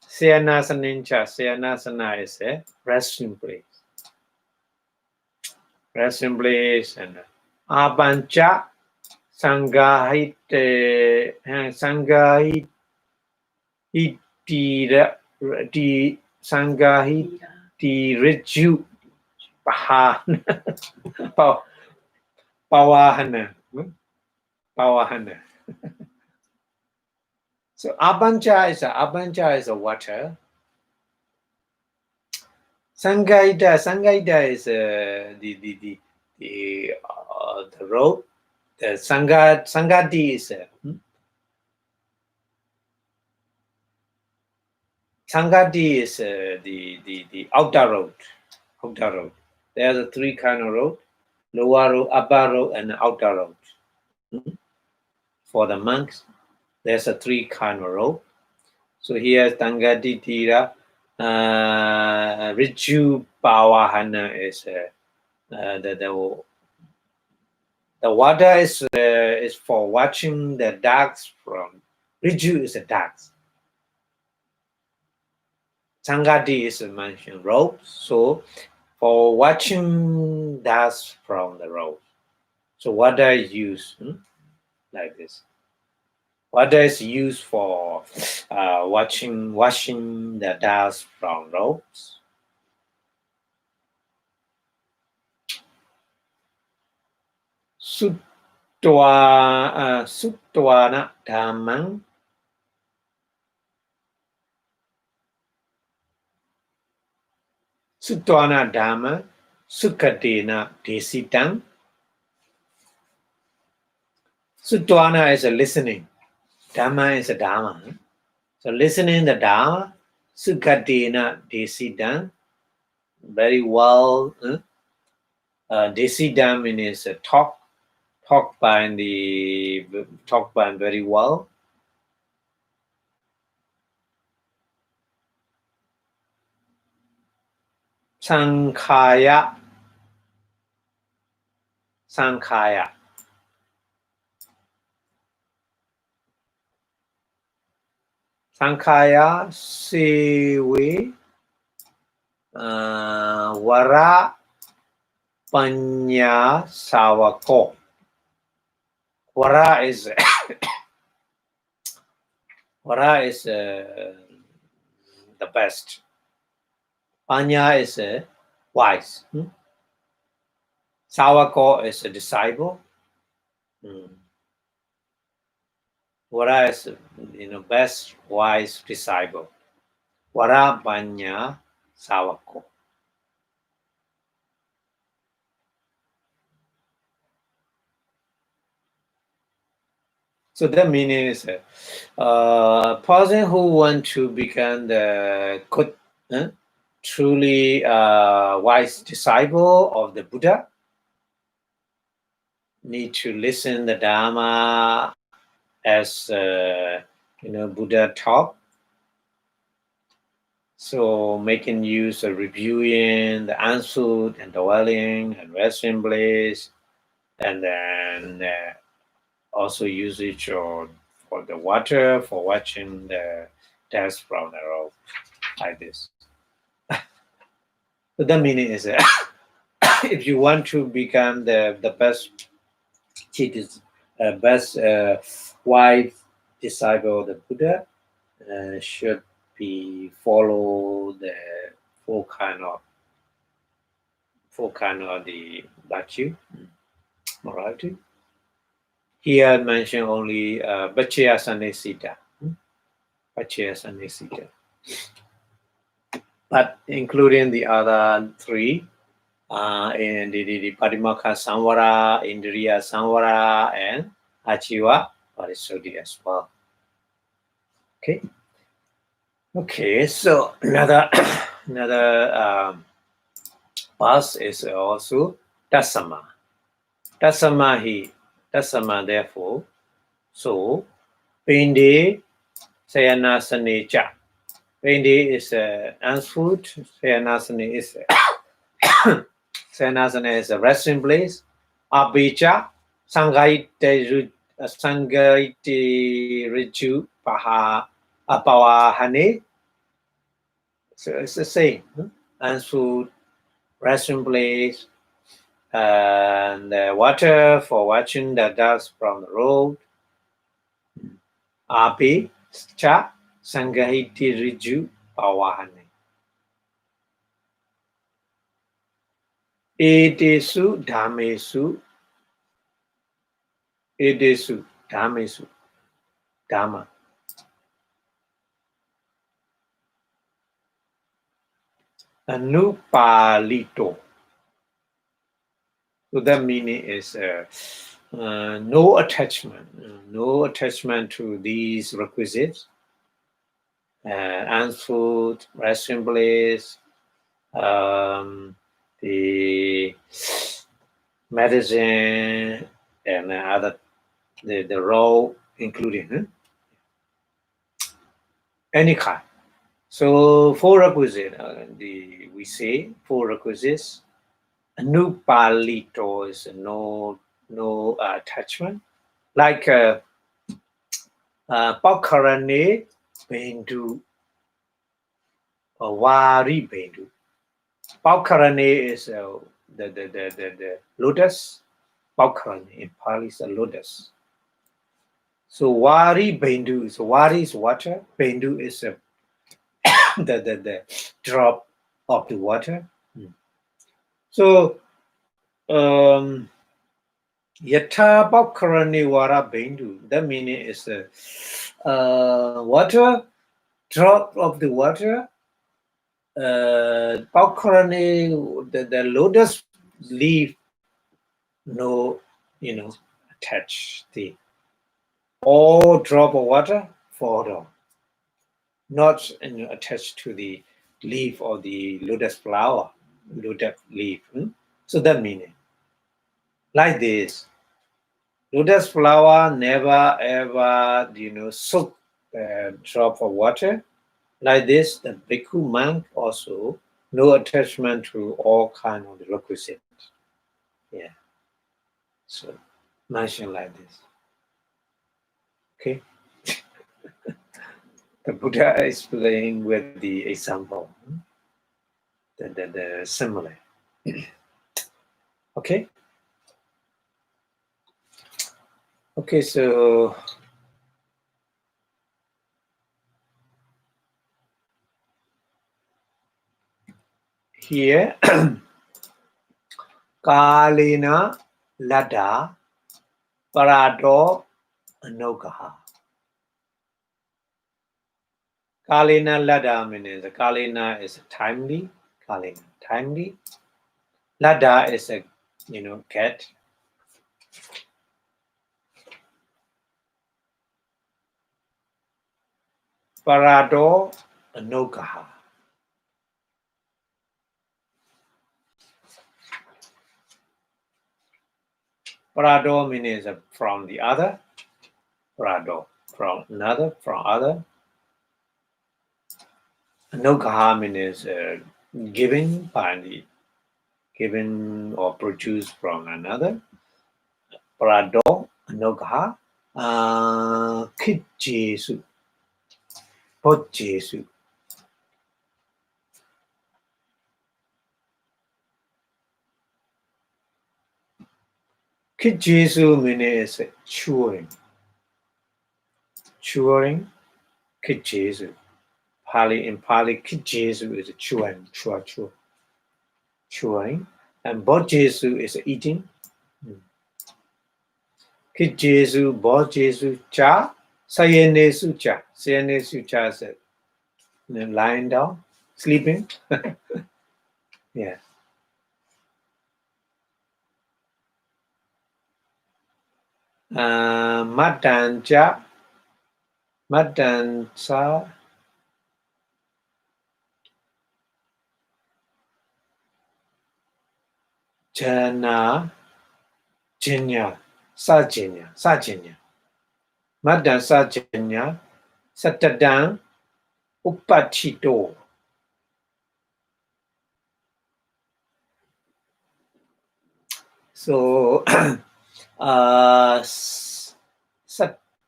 Sayana Sanincha. Sayana Sana is a resting place. Resting place and Abancha Sangahit Riju Pawahana. So Abancha is a water. Sangaita is the road. The Sangati is Sangati is the outer road. Outer road. There are three kind of road: lower road, upper road, and outer road. For the monks, there's a three kind of road. So here Tangati Tira, Richu Pawahana is the water is for watching the ducks from. Riju is a ducks. Sangati is a mentioned rope. So for watching ducks from the rope. So water is used like this. Water is used for washing the dust from ropes. Suttwana Dhammang Suttwana Dhamma Sukkatena Desitang. Suttwana is a listening. Dhamma is a Dhamma. So listening the Dhamma, Sukkatena Desitang, very well. Desidam means talk by very well. Sankhaya Sankhaya Sewe Vara Panya Savako. Vara is the best. Panya is wise. Savako is a disciple. Vara is best wise disciple. Vara Panya Savako. So that meaning is a person who wants to become the good, truly wise disciple of the Buddha need to listen the Dharma as Buddha taught. So making use of reviewing the unfood and dwelling and resting place, and then also usage for the water for watching the test from the road like this. So the meaning is if you want to become the best wise disciple of the Buddha, should be follow the four kind of the virtue, morality. Here I mention only Bhajya Sannesita. But including the other three, in the Padimaka Samvara, Indriya Samvara, and Ajiva Parisuddhi as well. Okay, so another pass is also Tasama. Tasama, therefore. So, Pindi Sayanasane Cha. Pindi is answered. Sayanasane is a resting place. Abhicha Sangaite Riju Apawahane. So it's the same. Answered, resting place, and water for watching the dust from the road. Api cha Sangahiti Riju Pawahane. Edesu Dhamesu Dhamma. Anupalito. So that meaning is no attachment to these requisites. Unfood, resting place, the medicine, and other the raw including any kind. So four requisites. We say four requisites. Anupalito is no attachment. Like Pakarane Bendu or Wari Bendu. Pakarane is the lotus. Pakarane in Pali is a lotus. So Wari Bendu is water. Bendu is the drop of the water. So Yatha Paukharani Vara Bindu. That meaning is water, drop of the water. Paukharani, the lotus leaf, no, attach the all drop of water fall down, not attached to the leaf or the lotus flower, lotus leaf. So that meaning, like this, lotus flower never ever, soak a drop of water. Like this, the bhikkhu monk also no attachment to all kind of the requisite. Yeah. So mention like this. Okay. The Buddha is playing with the example, the simile. Okay. Okay. So here, Kalina Lada Parado Anogaha. Kalina Lada means Kalina is timely. Kalina timely. Lada is a cat. Parado Anogaha. Parado means from the other. Parado from another, from other. Anogaha means given by the given or produced from another. Parado Anogaha. Kit Jesu. Pot Jesu. Kit Jesu means chewing. Chewing. Kit Jesu. In Pali, Kit Jesu is chewing. Chewing. And Bot Jesu is eating. Kit Jesu, Bot Jesu, Cha. Sayene Su Cha. Sayene Su Cha is lying down, sleeping. Yeah. Matanja. Matansa. Jana. Jinya. Sajanya. Madan Sajanya. Satadan. Upachito. So,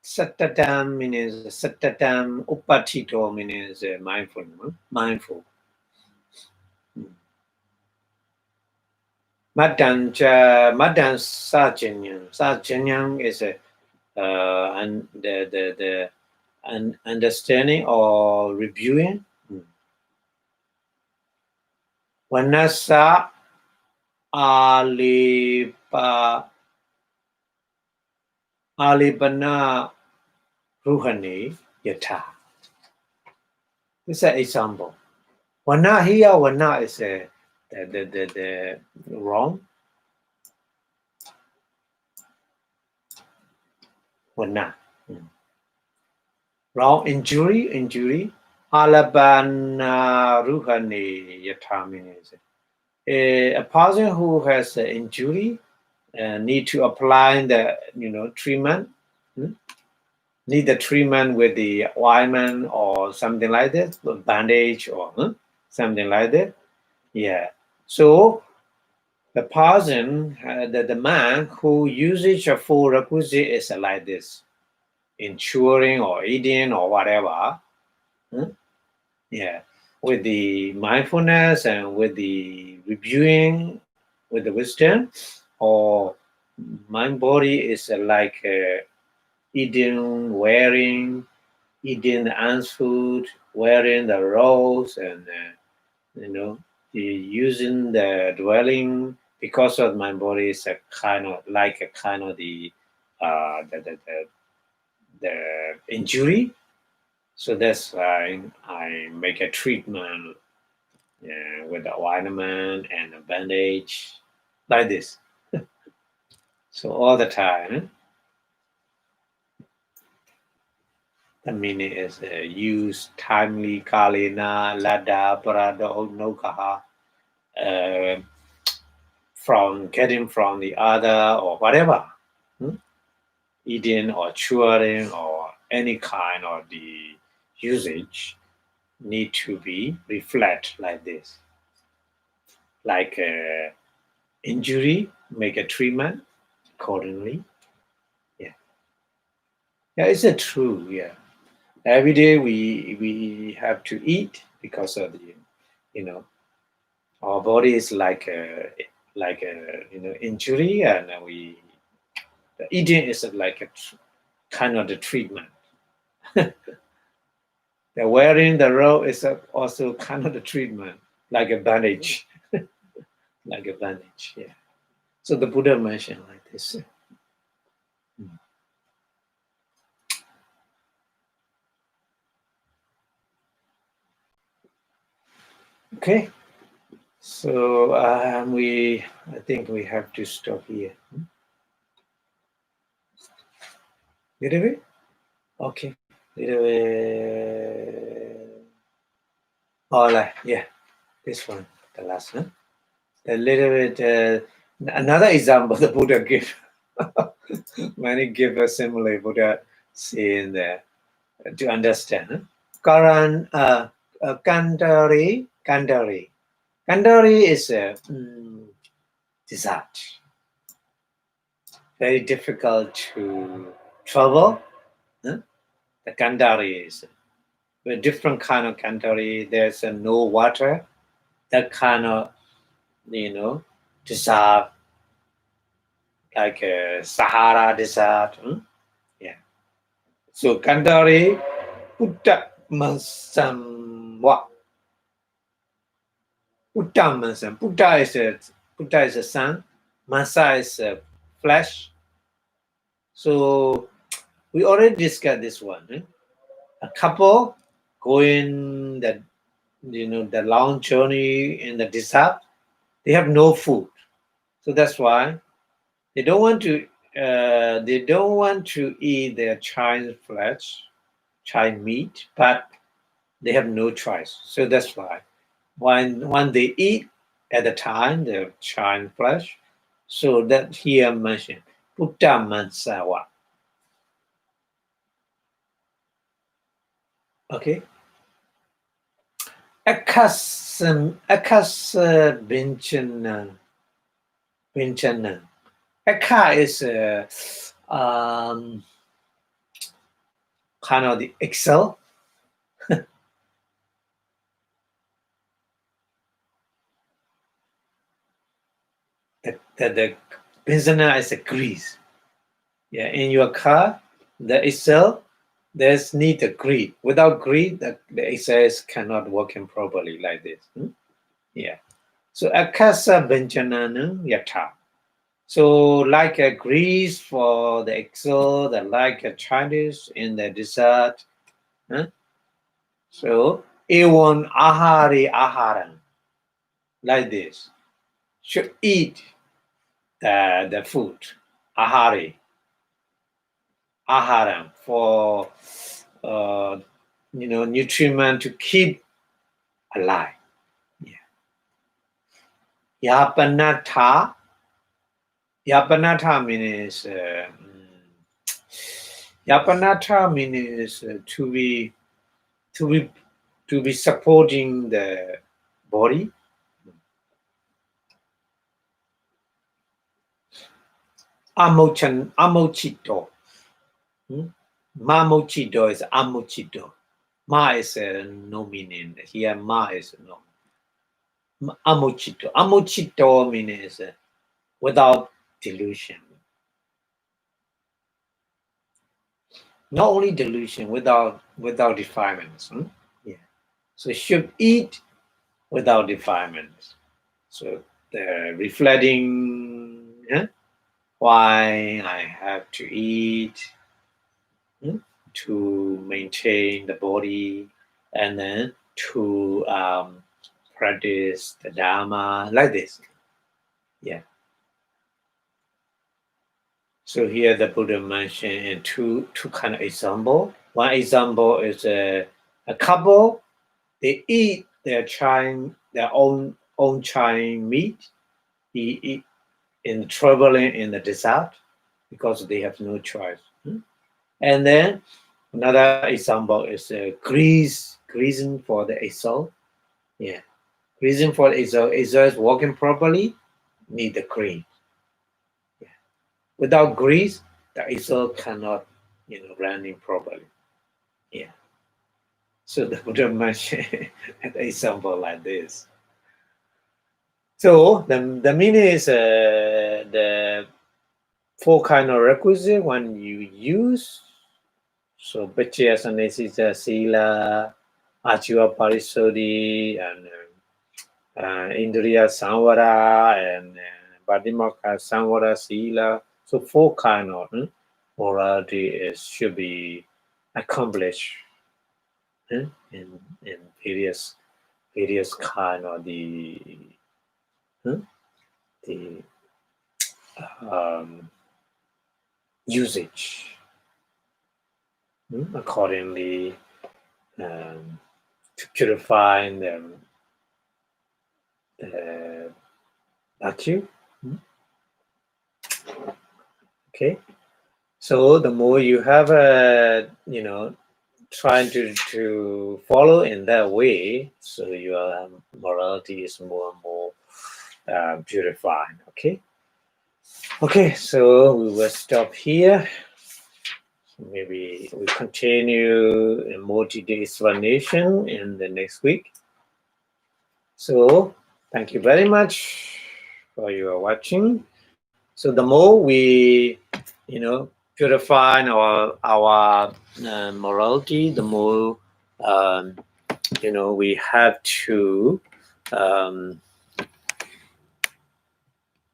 Satadam means Satadam Upatito means mindful. Madan Sajanyam. Sajanyam is and the understanding or reviewing. Vanasa Alibana Ruhani Yata. This is an example. Wana here, wana is the wrong. Wana. Wrong injury. Alabana Ruhani Yata means a person who has an injury need to apply the treatment. Need the treatment with the ointment or something like that, bandage or something like that. Yeah. So the person, the man who uses a full requisite is like this, in chewing or eating or whatever. Yeah. With the mindfulness and with the reviewing, with the wisdom, or mind body is like eating, wearing, eating the ants food, wearing the robes, and using the dwelling, because of my body is a kind of the injury. So that's why I make a treatment with the ointment and a bandage like this. So all the time, the meaning is use timely kalina lada parado nokaha from getting from the other or whatever, eating or chewing or any kind of the usage need to be reflect like this. Like injury, make a treatment accordingly. Yeah, yeah, it's a true. Yeah, every day we have to eat because of the, our body is like a injury, and the eating is like a kind of the treatment. The wearing the robe is also kind of the treatment, like a bandage, like a bandage. Yeah. So the Buddha mentioned like this. Okay. So I think we have to stop here. Little bit? Okay. Little bit. All right. Yeah. This one, the last one. A little bit. Another example the Buddha gave. Many give a similar Buddha saying there to understand. Karan Kandari. Kandari is a dessert. Very difficult to travel. The Kandari is a different kind of Kandari. There's no water. That kind of, desert, like a Sahara desert. Yeah. So Kandari Putta Masamwa. Putta Masam. Putta is a sun. Masa is flesh. So we already discussed this one. A couple going the long journey in the desert, they have no food, so that's why they don't want to eat their child flesh, child meat, but they have no choice. So that's why when they eat at the time the child flesh, so that here mentioned Putta Mansawa. Okay. Akasa Binchana. Eka is kind of the Excel. the benzene is a grease. Yeah, in your car, the Excel, there's need a grease. Without grease, the Excel cannot working properly like this. Yeah. So akasa benjanana yata. So like a grease for the Excel, the like a Chinese in the dessert. So ewan ahari aharan, like this. Should eat the food, aharam for nutriment to keep alive. Yeah. Yapanatha means to be supporting the body. Amochito. Mamochito is amochito. Ma is no meaning. Here ma is no. Amochito. Amochito means without delusion. Not only delusion, without defilements. Yeah. So should eat without defilements. So reflecting why I have to eat to maintain the body, and then to practice the Dharma like this. Yeah. So here the Buddha mentioned two kind of example. One example is a couple. They eat their own child meat. Eat in traveling in the desert because they have no choice. And then another example is greasing for the axle. Yeah, greasing for the axle. Axle is working properly. Need the grease. Yeah. Without grease, the axle cannot, running properly. Yeah. So the Buddha mentioned an example like this. So the meaning is the four kind of requisite when you use. So Vipassanā, Sila, Achiva Parisodhi, and Indriya Samvara, and Badimaka Samvara Sila. So four kind of morality should be accomplished in various kind of the usage. Accordingly, to purify them, virtue. Okay, so the more you have trying to follow in that way, so your morality is more and more purified. Okay, so we will stop here. Maybe we continue in more detailed explanation in the next week. So thank you very much for your watching. So the more we, purify our morality, the more, we have to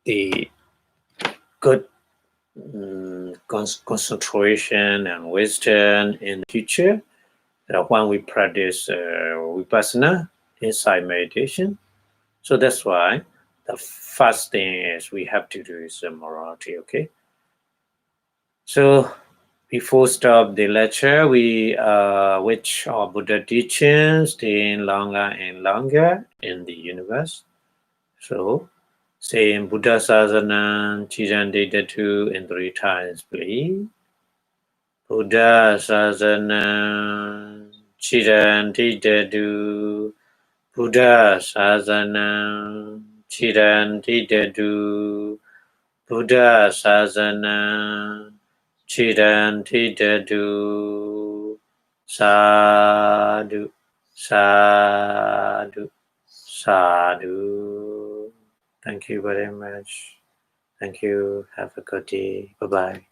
the good concentration and wisdom in the future when we practice Vipassana inside meditation. So that's why the first thing is we have to do is morality. Okay. So before stop the lecture, we which our Buddha teachings staying longer and longer in the universe. So saying Buddha Sasana Chirandidatu in 3 times, please. Buddha Sasana Chirandidatu. Buddha Sasana Chirandidatu. Buddha Sasana Chirandidatu. Sadhu, sadhu, sadhu. Thank you very much. Thank you. Have a good day. Bye-bye.